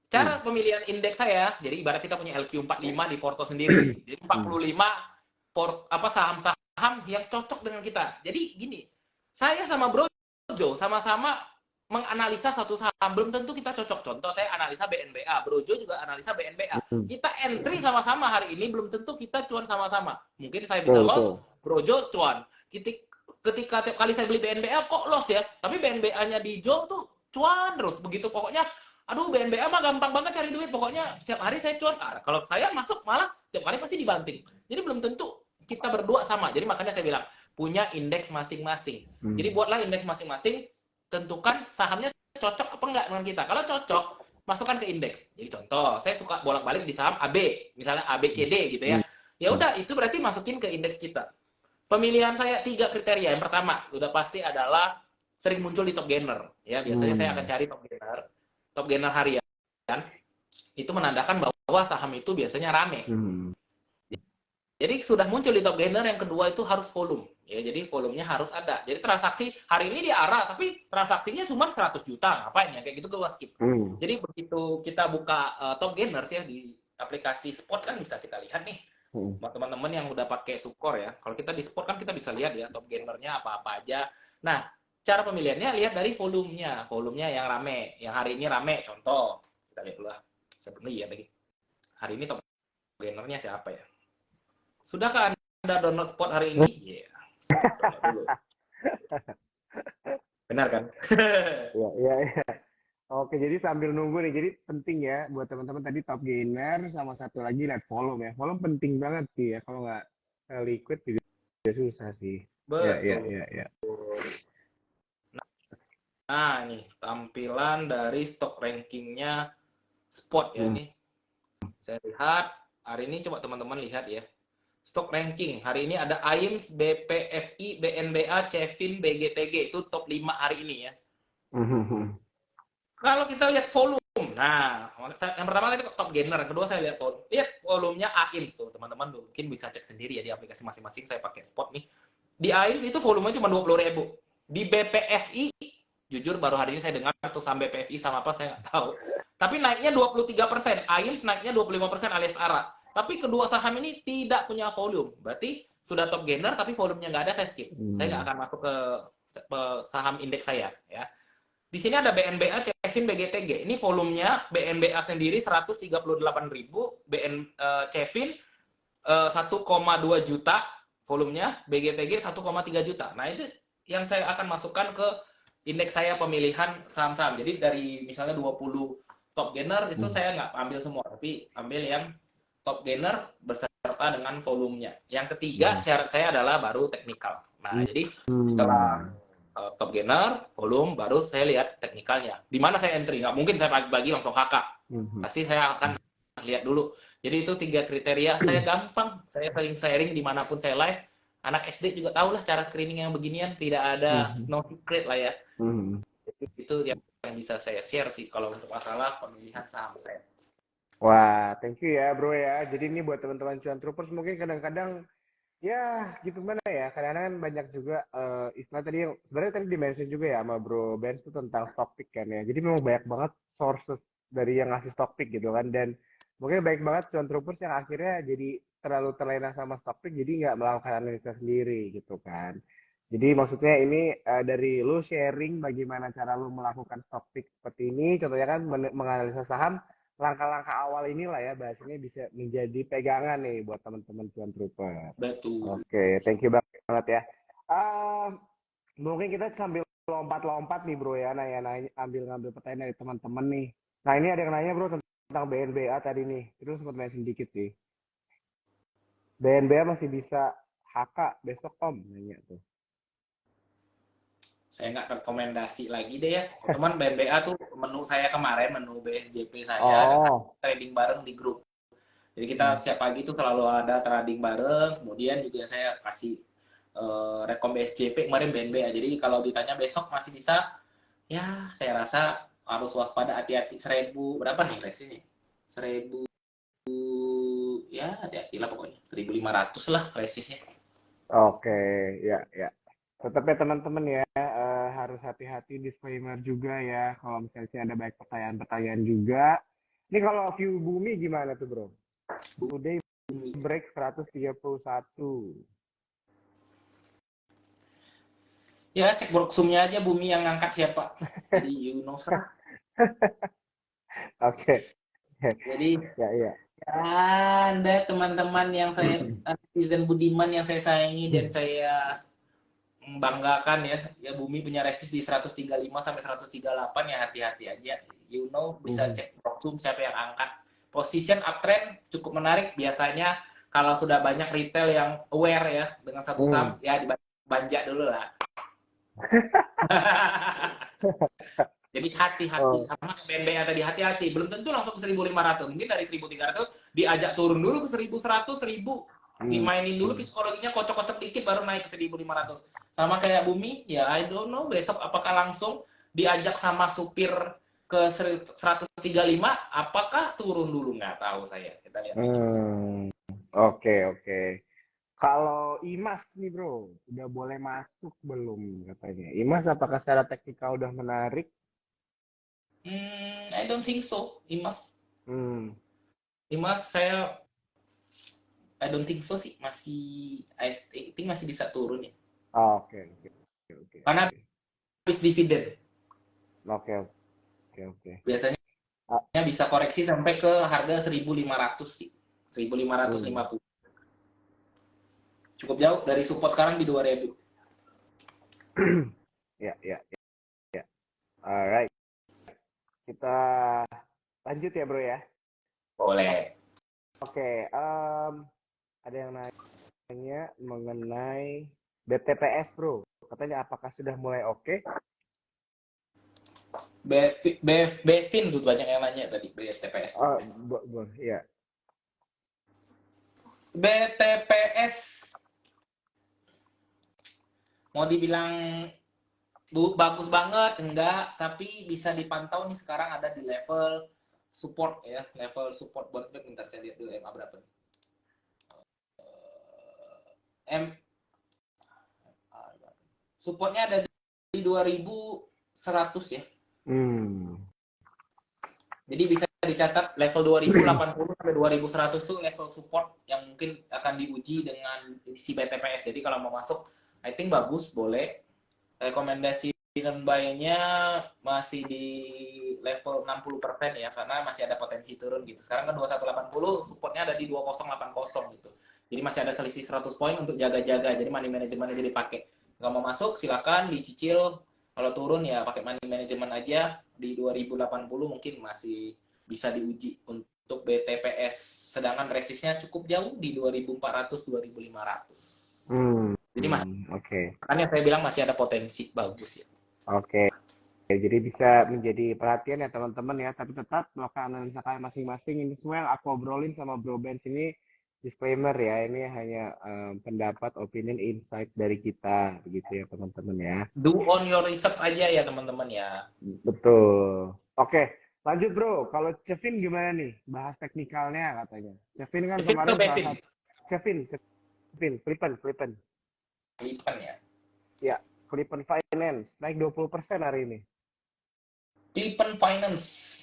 Cara pemilihan indeks saya, jadi ibarat kita punya LQ45 di Porto sendiri. Jadi 45 saham-saham yang cocok dengan kita. Jadi gini, saya sama Brojo sama-sama menganalisa satu saham, belum tentu kita cocok. Contoh, saya analisa BNBA, Brojo juga analisa BNBA. Kita entry sama-sama hari ini, belum tentu kita cuan sama-sama. Mungkin saya bisa loss, Brojo cuan. Ketika tiap kali saya beli BNBA, kok loss ya? Tapi BNBA-nya di Jo tuh cuan terus. Begitu pokoknya, aduh BNBA mah gampang banget cari duit. Pokoknya setiap hari saya cuan. Kalau saya masuk malah tiap kali pasti dibanting. Jadi belum tentu kita berdua sama. Jadi makanya saya bilang, punya indeks masing-masing. Hmm. Jadi buatlah indeks masing-masing, tentukan sahamnya cocok apa enggak dengan kita. Kalau cocok, masukkan ke indeks. Jadi contoh, saya suka bolak-balik di saham AB, misalnya ABCD gitu ya. Ya udah, itu berarti masukin ke indeks kita. Pemilihan saya 3 kriteria. Yang pertama, udah pasti adalah sering muncul di top gainer. Ya, biasanya saya akan cari top gainer harian. Itu menandakan bahwa saham itu biasanya rame. Jadi sudah muncul di top gainer. Yang kedua itu harus volume. Ya, jadi volumenya harus ada. Jadi transaksi hari ini diarah, tapi transaksinya cuma 100 juta. Ngapain ya? Kayak gitu gue skip. Jadi begitu kita buka top gainers ya di aplikasi Spot kan bisa kita lihat nih. Buat teman-teman yang udah pakai Sukor ya. Kalau kita di Spot kan kita bisa lihat ya top gainernya apa-apa aja. Nah, cara pemilihannya lihat dari volumenya. Volumenya yang rame. Yang hari ini rame. Contoh, kita lihat dulu lah. Saya belum lihat lagi. Hari ini top gainernya siapa ya? Sudahkah Anda download Spot hari ini? Iya. Download dulu. Benar kan? Iya. Oke, jadi sambil nunggu nih, jadi penting ya buat teman-teman tadi top gainer sama satu lagi lihat volume ya. Volume penting banget sih ya, kalau nggak liquid juga susah sih. Betul. Ya. Nah, nih tampilan dari stock rankingnya Spot ya ini. Saya lihat hari ini, coba teman-teman lihat ya. Stock ranking hari ini ada AIMS, BPFI, BNBA, Cevin, BGTG, itu top 5 hari ini ya. Kalau kita lihat volume, nah yang pertama tadi top gainer, yang kedua saya lihat volume. Lihat volumenya AIMS tuh, teman-teman mungkin bisa cek sendiri ya di aplikasi masing-masing. Saya pakai Spot nih. Di AIMS itu volumenya cuma 20.000. Di BPFI, jujur baru hari ini saya dengar tuh saham BPFI sama apa saya nggak tahu. Tapi naiknya 23%, AIMS naiknya 25% alias ARA. Tapi kedua saham ini tidak punya volume. Berarti sudah top gainer tapi volumenya nggak ada, saya skip. Saya nggak akan masuk ke saham indeks saya ya. Di sini ada BNBA, Cevin, BGTG. Ini volumenya BNBA sendiri 138.000, Cevin 1,2 juta volumenya, BGTG 1,3 juta. Nah, itu yang saya akan masukkan ke indeks saya pemilihan saham-saham. Jadi dari misalnya 20 top gainer itu saya nggak ambil semua, tapi ambil yang top gainer beserta dengan volumenya. Yang ketiga syarat saya adalah baru teknikal. Nah, jadi setelah top gainer, volume, baru saya lihat teknikalnya. Di mana saya entry? Nggak mungkin saya bagi langsung kakak. Pasti saya akan lihat dulu. Jadi itu 3 kriteria. Saya gampang. Saya sering sharing dimanapun saya live. Anak SD juga tahu lah cara screening yang beginian. Tidak ada no secret lah ya. Itu yang bisa saya share sih kalau untuk masalah pemilihan saham saya. Wah, thank you ya bro ya. Jadi ini buat teman-teman cuan troopers mungkin kadang-kadang ya gitu mana ya, kadang-kadang kan banyak juga istilah tadi yang sebenarnya tadi dimention juga ya sama bro Ben itu tentang stock pick kan ya. Jadi memang banyak banget sources dari yang ngasih stock pick gitu kan, dan mungkin baik banget cuan troopers yang akhirnya jadi terlalu terlena sama stock pick jadi nggak melakukan analisa sendiri gitu kan. Jadi maksudnya ini dari lu sharing bagaimana cara lu melakukan stock pick seperti ini, contohnya kan menganalisa saham, langkah-langkah awal inilah ya bahasanya bisa menjadi pegangan nih buat teman-teman cuan trooper. Betul. Oke, thank you banget ya. Mungkin kita sambil lompat-lompat nih bro ya, nanya ngambil pertanyaan dari teman-teman nih. Nah ini ada yang nanya bro tentang BNBA tadi nih, itu sempat mention dikit sih. BNBA masih bisa HK besok om, nanya tuh. Saya nggak rekomendasi lagi deh ya. Teman BNBA tuh menu saya kemarin, menu BSJP saya, trading bareng di grup. Jadi kita setiap pagi tuh selalu ada trading bareng, kemudian juga saya kasih rekom BSJP kemarin BNBA. Jadi kalau ditanya besok masih bisa, ya saya rasa harus waspada, hati-hati. 1000 berapa nih resistnya? 1000 ya hati-hati lah pokoknya. 1500 lah resistnya. Oke, ya. Tetap ya teman-teman ya, harus hati-hati, disclaimer juga ya, kalau misalnya ada banyak pertanyaan-pertanyaan juga. Ini kalau view bumi gimana tuh bro? Today break 131. Ya, cek worksumnya aja bumi yang ngangkat siapa. Jadi you know sir. Oke. Jadi ya. Anda teman-teman yang saya netizen budiman yang saya sayangi dan saya membanggakan ya bumi punya resist di 135 sampai 138 ya, hati-hati aja. You know, bisa cek worksum siapa yang angkat. Position uptrend cukup menarik biasanya kalau sudah banyak retail yang aware ya dengan satu saham ya Banja dulu lah. Jadi hati-hati Oh. sama BNBA tadi, hati-hati. Belum tentu langsung ke 1.500. Mungkin dari 1.300 diajak turun dulu ke 1.100, 1.000. Dimainin dulu psikologinya, kocok-kocok dikit baru naik ke 1.500. Sama kayak Bumi, ya I don't know besok apakah langsung diajak sama supir ke 135, apakah turun dulu, nggak tahu saya. Kita lihat aja. Oke, oke. Kalau Imas nih bro, udah boleh masuk belum katanya? Imas apakah secara teknikal udah menarik? I don't think so, Imas. Hmm. Imas saya I don't think so sih, I think masih bisa turun ya. Oke, oke. Karena habis dividen. Oke, oke. Biasanya Ah, bisa koreksi sampai ke harga 1.500 sih. 1.550. Cukup jauh dari support sekarang di 2.000. Ya. Alright. Kita lanjut ya bro ya. Boleh. Oke, ada yang nanya mengenai BTPS bro. Katanya apakah sudah mulai oke? Bevin tuh banyak yang nanya tadi, BTPS. Oh, ya. BTPS mau dibilang bagus banget enggak, tapi bisa dipantau nih sekarang ada di level support ya, level support bounce back. Bentar saya lihat dulu MA berapa nih. Supportnya ada di 2.100 ya. Jadi bisa dicatat level 2.080 sampai 2.100 tuh level support yang mungkin akan diuji dengan si BTPS. Jadi kalau mau masuk, I think bagus, boleh. Rekomendasi dan buy-nya masih di level 60% ya, karena masih ada potensi turun gitu. Sekarang kan 2180, supportnya ada di 2080 gitu. Jadi masih ada selisih 100 poin untuk jaga-jaga. Jadi money manajemennya jadi pakai. Nggak mau masuk, silakan dicicil. Kalau turun ya pakai money management aja. Di 2080 mungkin masih bisa diuji untuk BTPS. Sedangkan resistnya cukup jauh di 2400, 2500. Jadi makanya saya bilang masih ada potensi bagus ya. Oke. Jadi bisa menjadi perhatian ya teman-teman ya, tapi tetap melakukan analisa kalian masing-masing. Ini semua yang aku obrolin sama Bro Benz ini disclaimer ya, ini hanya pendapat, opinion, insight dari kita, begitu ya teman-teman ya. Do on your research aja ya teman-teman ya. Betul. Oke, lanjut bro. Kalau Kevin gimana nih? Bahas teknikalnya katanya. Kevin kan Bevin kemarin atau salah Bevin? satu. Kevin, Flippen. Lipan ya. Ya, Flippen Finance naik 20% hari ini. Lipan Finance.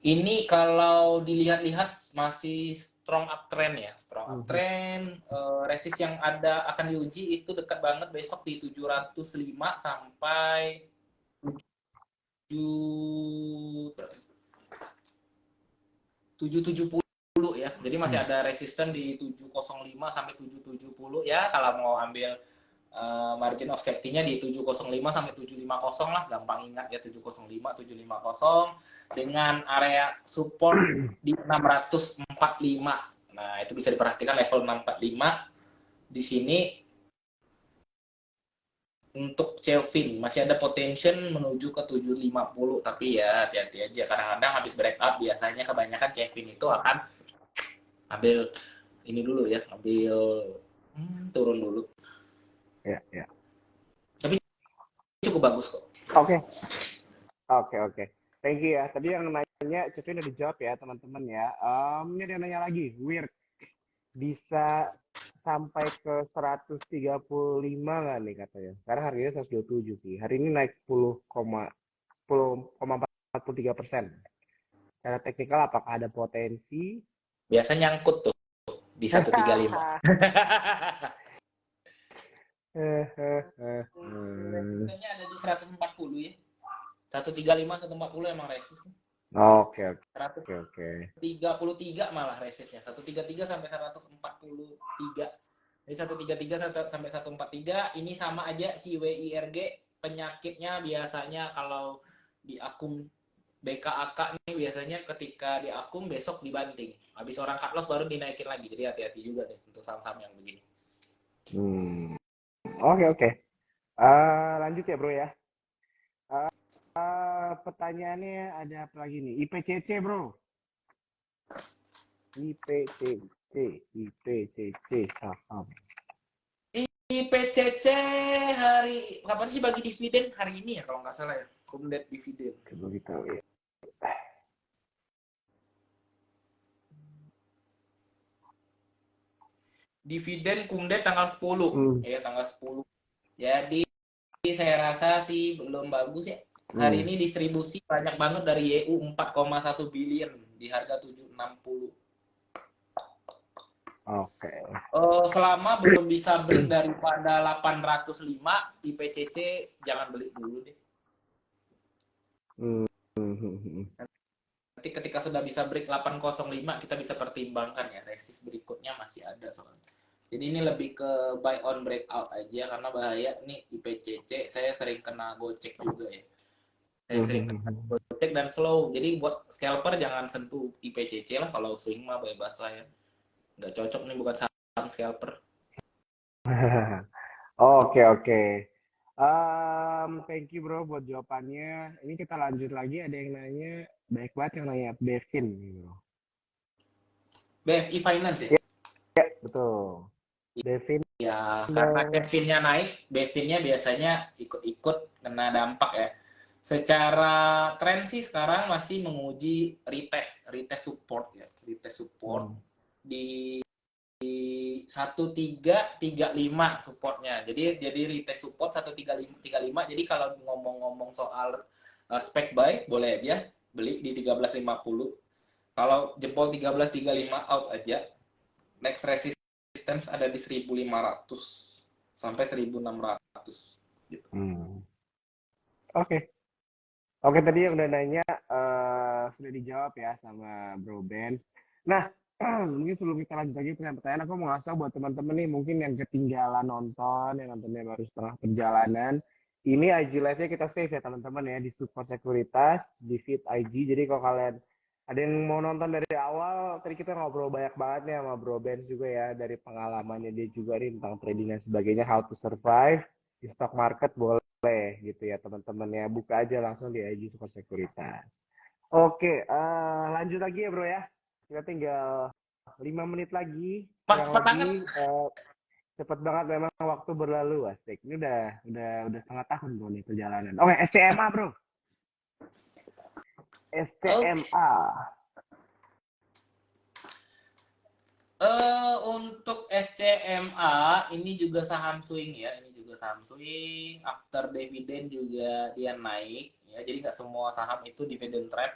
Ini kalau dilihat-lihat masih strong uptrend ya, strong uptrend. Resist yang ada akan diuji itu dekat banget besok di 705 sampai 770 ya. Jadi masih ada resisten di 705 sampai 770 ya. Kalau mau ambil margin of safety-nya di 705 sampai 750 lah, gampang ingat ya, 705 750 dengan area support di 645. Nah, itu bisa diperhatikan level 645 di sini. Untuk Kelvin masih ada potential menuju ke 750, tapi ya hati-hati aja, kadang-kadang habis breakout biasanya kebanyakan Kelvin itu akan ambil ini dulu ya, ambil turun dulu. Ya. Tapi cukup bagus kok. Oke. Thank you ya. Tadi yang nanya Kevin udah dijawab ya teman-teman ya. Ini ada yang nanya lagi. Weird. Bisa sampai ke 135 nggak nih katanya? Sekarang harganya 127 sih. Hari ini naik 10,43%. Secara teknikal apakah ada potensi? Biasa nyangkut tuh di 135. Biasanya ada di 140 ya. 135 140 emang resist. Oke. 133 malah resistnya. 133 sampai 143. Jadi 133 sampai 143 ini sama aja si WIRG. Penyakitnya biasanya kalau di akun BKAK nih biasanya ketika di akun besok dibanting. Habis orang cut loss baru dinaikin lagi. Jadi hati-hati juga deh untuk saham-saham yang begini. Hmm. Oke, oke. Lanjut ya, Bro ya. Pertanyaannya ada apa lagi nih? IPCC, Bro. IPCC, IPCC saham. IPCC hari kapan sih bagi dividen? Hari ini ya kalau nggak salah ya. Kumdet dividen. Coba kita lihat. Dividen Kumdet tanggal 10. Hmm. Ya, tanggal 10. Jadi saya rasa sih belum bagus ya. Hari Hmm. ini distribusi banyak banget dari YU 4,1 billion di harga 760. Oke. Selama belum bisa break daripada 805, IPCC jangan beli dulu deh. Nanti ketika sudah bisa break 805, kita bisa pertimbangkan ya, resist berikutnya masih ada soalnya. Jadi ini lebih ke buy on breakout aja karena bahaya nih IPCC. Saya sering kena gocek juga ya. Saya sering kena gocek dan slow. Jadi buat scalper jangan sentuh IPCC lah, kalau swing mah bebas lah ya. Nggak cocok nih, bukan saham scalper. Oke, oke. Thank you bro buat jawabannya. Ini kita lanjut lagi. Ada yang nanya, baik banget yang nanya Bevin bro. BFI Finance ya? Ya, betul. Bevin. Ya, karena Kevinnya naik, Bevinnya biasanya ikut-ikut kena dampak ya. Secara tren sih sekarang masih menguji retest support ya, retest support di 1335 supportnya. Jadi retest support 1335. Jadi kalau ngomong-ngomong soal spec buy, boleh aja beli di 1350. Kalau jempol 1335 out aja. Next resistance ada di 1500 sampai 1600 gitu. Oke. Oke, tadi yang udah nanya sudah dijawab ya sama Bro Benz. Nah, mungkin sebelum kita lanjut lagi pertanyaan, aku mau ngasih buat teman-teman nih mungkin yang ketinggalan nonton, yang nontonnya baru setengah perjalanan. Ini IG Live-nya kita save ya teman-teman ya di Support Sekuritas, di feed IG. Jadi kalau kalian ada yang mau nonton dari awal, tadi kita ngobrol banyak banget nih sama Bro Benz juga ya, dari pengalamannya dia juga nih tentang trading dan sebagainya, how to survive di stock market, boleh gitu ya teman-teman ya, buka aja langsung di IG Support Sekuritas. Oke, lanjut lagi ya bro ya, kita tinggal 5 menit lagi, Cepet banget. cepet banget memang waktu berlalu, asik. Ini udah setengah tahun bro nih perjalanan. Oke, SCMA bro. SCMA. Untuk SCMA ini juga saham swing ya, ini juga saham swing. After dividend juga dia naik ya, jadi nggak semua saham itu dividend trap.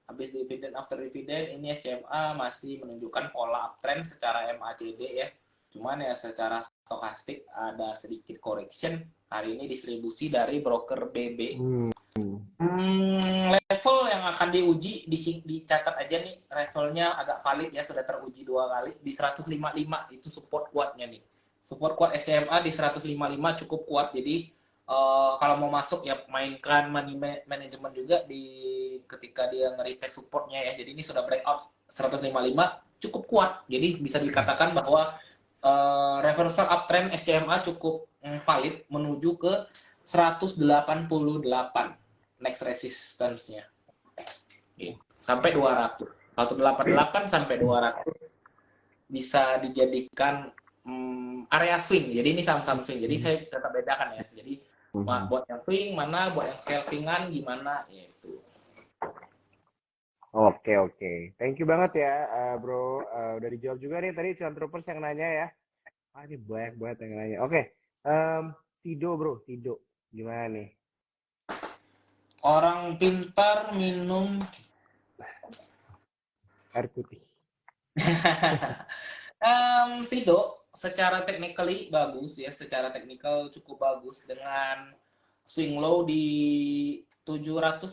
Habis dividend, after dividend, ini SCMA masih menunjukkan pola uptrend secara MACD ya. Cuman ya secara stokastik ada sedikit correction. Hari ini distribusi dari broker BB. Level yang akan diuji, dicatat aja nih, levelnya agak valid ya, sudah teruji 2 kali di 155, itu support kuatnya nih. Support kuat SCMA di 155 cukup kuat, jadi kalau mau masuk ya mainkan money management juga di ketika dia nge-retest supportnya ya. Jadi ini sudah breakout 155 cukup kuat, jadi bisa dikatakan bahwa reversal uptrend SCMA cukup valid menuju ke 188 next resistance-nya sampai 200, 188 sampai 200 bisa dijadikan area swing. Jadi ini saham-saham swing, jadi saya tetap bedakan ya. Jadi buat yang swing mana, buat yang scalpingan gimana itu. Oke, thank you banget ya bro, udah dijawab juga nih tadi Cuan Troopers yang nanya ya. Ini banyak banget yang nanya. Oke, Sido bro, Sido gimana nih? Orang pintar minum air putih. Sido secara technically bagus ya, secara technical cukup bagus dengan swing low di 710.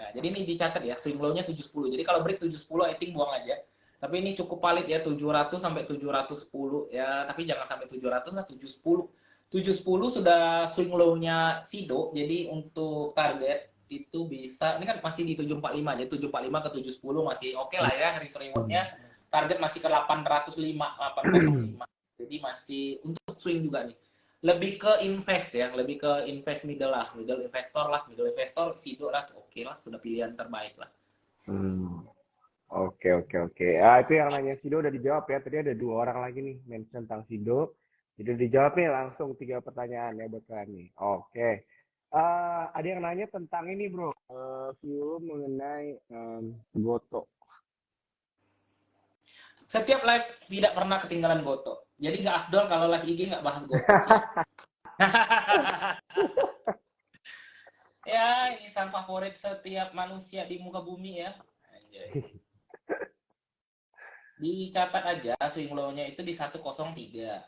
Nah, jadi ini dicatat ya, swing low-nya 710. Jadi kalau break 710 I think buang aja. Tapi ini cukup valid ya, 700 sampai 710 ya, tapi jangan sampai 700 lah, 710. 710 sudah swing low-nya Sido. Jadi untuk target itu bisa, ini kan masih di 745, jadi 745 ke 710 masih oke lah ya, risk reward-nya. Target masih ke 805, 805. Jadi masih untuk swing juga nih. Lebih ke invest ya, lebih ke invest middle investor, Sido lah, oke lah, sudah pilihan terbaik lah. Hmm. Oke, oke, oke. Ah, itu yang nanya Sido udah dijawab ya. Tadi ada dua orang lagi nih mention tentang Sido. Jadi udah dijawab nih langsung tiga pertanyaan ya buat kalian nih. Oke. Ada yang nanya tentang ini bro. View mengenai Goto. Setiap live tidak pernah ketinggalan Goto. Jadi nggak afdol kalau live IG nggak bahas Goto. Siap. Ya, ini sang favorit setiap manusia di muka bumi ya. Anjay. Dicatat aja swing low-nya itu di 103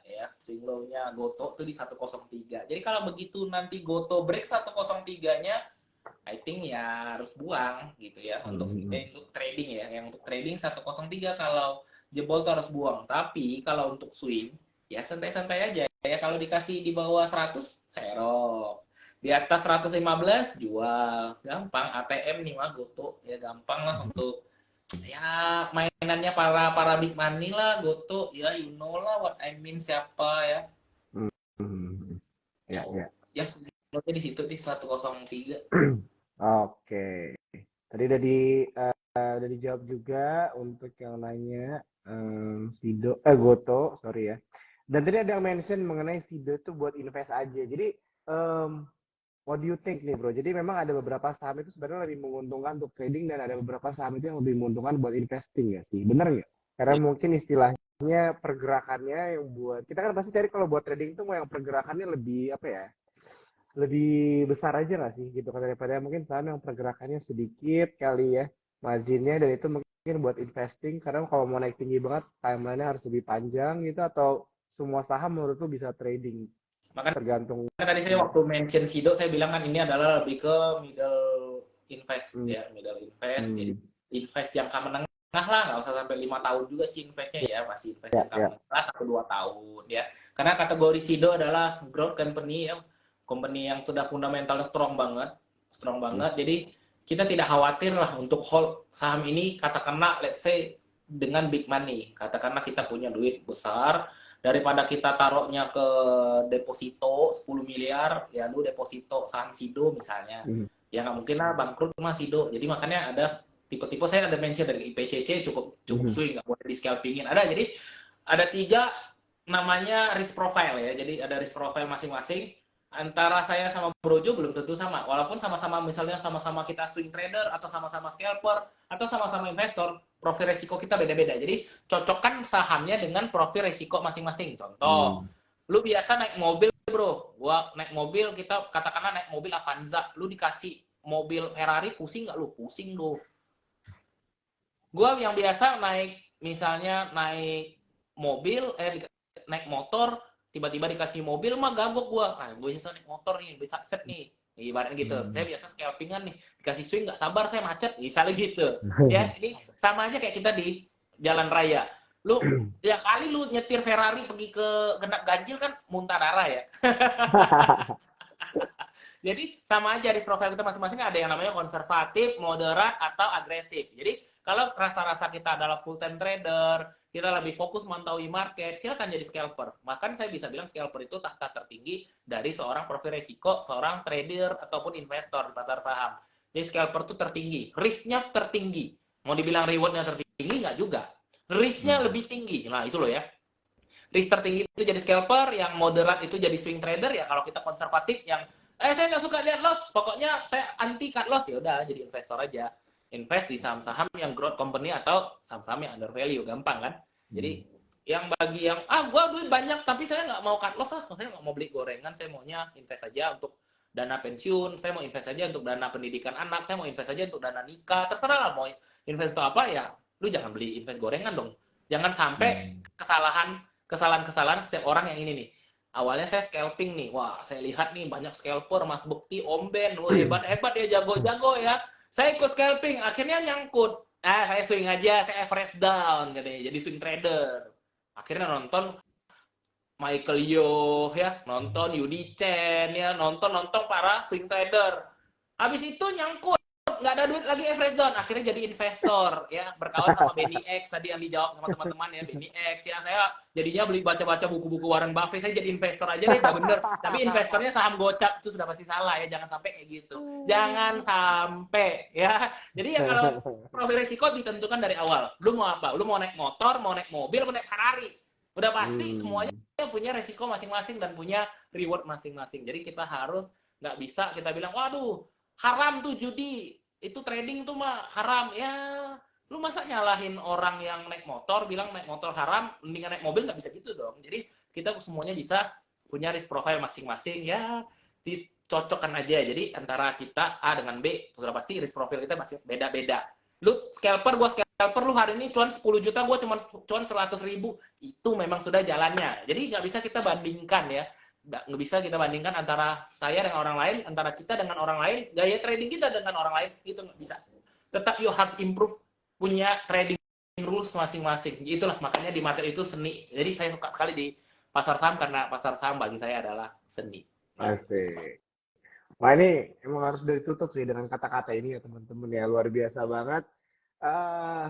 ya. Swing low-nya Goto itu di 103. Jadi kalau begitu nanti Goto break 103-nya, I think ya harus buang gitu ya untuk trading ya. Yang untuk trading 103 kalau jebol tuh harus buang. Tapi kalau untuk swing ya santai-santai aja ya. Kalau dikasih di bawah 100 serok. Di atas 115 jual. Gampang ATM nih mah Goto ya, gampang lah untuk ya mainannya para big money lah Goto ya, you know lah what I mean siapa ya. Hmm. Ya, ya. Ya di situ di 103. Oke. Tadi udah dijawab juga untuk yang nanya Sido, Goto, sorry ya. Dan tadi ada yang mention mengenai Sido tuh buat invest aja. Jadi what do you think nih bro? Jadi memang ada beberapa saham itu sebenarnya lebih menguntungkan untuk trading dan ada beberapa saham itu yang lebih menguntungkan buat investing ya sih. Bener nggak? Karena mungkin istilahnya pergerakannya yang buat kita kan pasti cari kalau buat trading itu mau yang pergerakannya lebih apa ya? Lebih besar aja nggak sih gitu kan daripada mungkin saham yang pergerakannya sedikit kali ya marginnya, dan itu mungkin buat investing karena kalau mau naik tinggi banget timelinenya harus lebih panjang gitu, atau semua saham menurut lu bisa trading Makanya tergantung. tadi saya waktu mention Sido saya bilang kan ini adalah lebih ke middle invest ya, middle invest. Jadi invest jangka menengah lah, nggak usah sampai 5 tahun juga sih investnya ya, masih invest jangka menengah 1-2 tahun ya. Karena kategori Sido adalah growth company ya, company yang sudah fundamentalnya strong banget. Jadi kita tidak khawatir lah untuk hold saham ini katakanlah let's say dengan big money. Katakanlah kita punya duit besar, daripada kita taruhnya ke deposito 10 miliar, ya lu deposito saham Sido misalnya. Ya nggak mungkin lah bangkrut mah Sido. Jadi makanya ada tipe-tipe, saya ada mention dari IPCC cukup swing, nggak boleh di scalpingin. Jadi ada 3 namanya risk profile ya. Jadi ada risk profile masing-masing. Antara saya sama Brojo belum tentu sama. Walaupun sama-sama misalnya sama-sama kita swing trader atau sama-sama scalper atau sama-sama investor, profil resiko kita beda-beda. Jadi cocokkan sahamnya dengan profil resiko masing-masing. Contoh, lu biasa naik mobil bro, gua naik mobil, kita katakanlah naik mobil Avanza, lu dikasih mobil Ferrari, pusing nggak lu? Pusing lu. Gua yang biasa misalnya naik mobil, naik motor, tiba-tiba dikasih mobil mah gabok gua. Nah, gue biasa naik motor nih, bisa set nih. Ibaratnya gitu. Saya biasa scalpingan nih, dikasih swing nggak sabar, saya macet, misalnya gitu. Ya, ini sama aja kayak kita di jalan raya. Lu ya kali lu nyetir Ferrari pergi ke genap ganjil kan muntah darah ya. Jadi sama aja di profil kita masing-masing ada yang namanya konservatif, moderat, atau agresif. Jadi kalau rasa-rasa kita adalah full time trader, kita lebih fokus mantaui market, silakan jadi scalper. Bahkan saya bisa bilang scalper itu tahta tertinggi dari seorang profil resiko, seorang trader ataupun investor di pasar saham. Jadi scalper itu tertinggi, risknya tertinggi. Mau dibilang rewardnya tertinggi nggak juga, risknya lebih tinggi. Nah itu loh ya. Risk tertinggi itu jadi scalper, yang moderat itu jadi swing trader ya. Kalau kita konservatif yang saya nggak suka lihat loss, pokoknya saya anti cut loss, ya udah jadi investor aja. Invest di saham-saham yang growth company atau saham-saham yang under value, gampang kan? Jadi yang bagi yang gua duit banyak tapi saya nggak mau cut loss lah, saya nggak mau beli gorengan, saya maunya invest aja untuk dana pensiun, saya mau invest aja untuk dana pendidikan anak, saya mau invest aja untuk dana nikah, terserah lah mau invest untuk apa ya. Lu jangan beli invest gorengan dong. Jangan sampai kesalahan setiap orang yang ini nih. Awalnya saya scalping nih, wah saya lihat nih banyak scalper, Mas Bekti, Om Ben, wah hebat-hebat ya, jago-jago ya. Saya ikut scalping, akhirnya nyangkut. Saya swing aja, saya average down katanya, jadi swing trader. Akhirnya nonton Michael Yo ya, nonton Yudi Chen ya, nonton para swing trader. Habis itu nyangkut nggak ada duit lagi average zone, akhirnya jadi investor ya, berkawan sama Benny X tadi yang dijawab sama teman-teman ya, Benny X ya. Saya jadinya beli baca-baca buku-buku Warren Buffett, saya jadi investor aja deh, udah bener. Tapi investornya saham gocap itu sudah pasti salah ya, jangan sampai kayak gitu, jangan sampai ya. Jadi ya kalau profil risiko ditentukan dari awal, lu mau apa, lu mau naik motor, mau naik mobil, mau naik Ferrari, udah pasti semuanya punya resiko masing-masing dan punya reward masing-masing. Jadi kita harus, nggak bisa kita bilang waduh haram tuh judi, itu trading tuh mah haram ya. Lu masa nyalahin orang yang naik motor bilang naik motor haram, mendingan naik mobil? Nggak bisa gitu dong. Jadi kita semuanya bisa punya risk profile masing-masing ya, dicocokkan aja. Jadi antara kita A dengan B sudah pasti risk profile kita masih beda-beda. Lu scalper, gua scalper, lu hari ini cuan 10 juta, gua cuan 100.000, itu memang sudah jalannya. Jadi nggak bisa kita bandingkan ya, nggak bisa kita bandingkan antara saya dengan orang lain, antara kita dengan orang lain, gaya trading kita dengan orang lain, itu nggak bisa. Tetap you harus improve, punya trading rules masing-masing. Itulah makanya di market itu seni. Jadi saya suka sekali di pasar saham, karena pasar saham bagi saya adalah seni. Asik. Wah, ini emang harus ditutup sih dengan kata-kata ini ya teman-teman ya, luar biasa banget.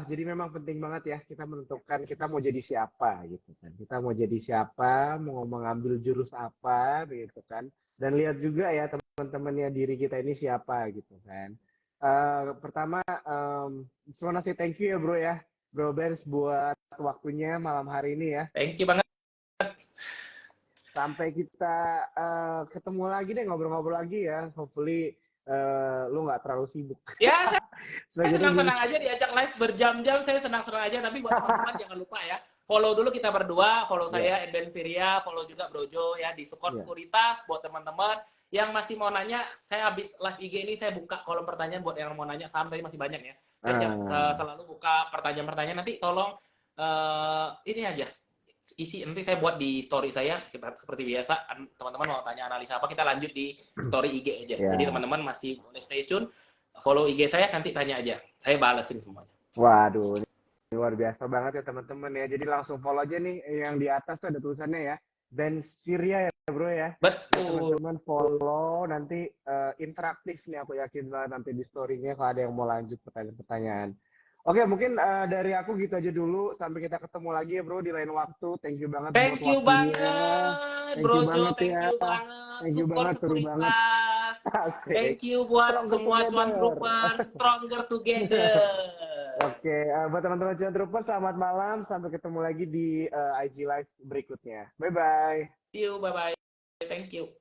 Jadi memang penting banget ya kita menentukan kita mau jadi siapa gitu kan. Kita mau jadi siapa, mau mengambil jurus apa gitu kan. Dan lihat juga ya teman-temannya diri kita ini siapa gitu kan. Pertama, just wanna say thank you ya bro ya. Bro Benz buat waktunya malam hari ini ya. Thank you banget. Sampai kita ketemu lagi deh, ngobrol-ngobrol lagi ya. Hopefully lu nggak terlalu sibuk. Ya, saya Sebagai senang-senang aja diajak live berjam-jam, saya senang-senang aja. Tapi buat teman-teman jangan lupa ya, follow dulu kita berdua, follow saya Edben Viria, follow juga Brojo ya di Sukor Sekuritas. Buat teman-teman yang masih mau nanya, saya habis live IG ini saya buka kolom pertanyaan buat yang mau nanya saham, tadi masih banyak ya. Saya selalu buka pertanyaan-pertanyaan, nanti tolong ini aja isi, nanti saya buat di story saya. Kita seperti biasa, teman-teman mau tanya analisa apa, kita lanjut di story IG aja. Jadi teman-teman masih boleh stay tune, follow IG saya, nanti tanya aja, saya balesin semuanya. Waduh, ini luar biasa banget ya teman-teman ya. Jadi langsung follow aja nih, yang di atas tuh ada tulisannya ya, Bensviria ya bro ya. Betul. Teman-teman follow, nanti interaktif nih, aku yakin banget nanti di story-nya kalau ada yang mau lanjut pertanyaan-pertanyaan. Oke, mungkin dari aku gitu aja dulu. Sampai kita ketemu lagi ya bro di lain waktu. Thank you banget Thank buat you waktunya. banget, Thank you Brojo. banget Thank ya. you banget. Thank you Sukor banget, seru banget. Sekuritas. Asik. Thank you buat Stronger semua cuan together. troopers, stronger together. Oke, buat teman-teman cuan troopers, selamat malam. Sampai ketemu lagi di IG Live berikutnya. Bye-bye. See you, bye-bye. Thank you.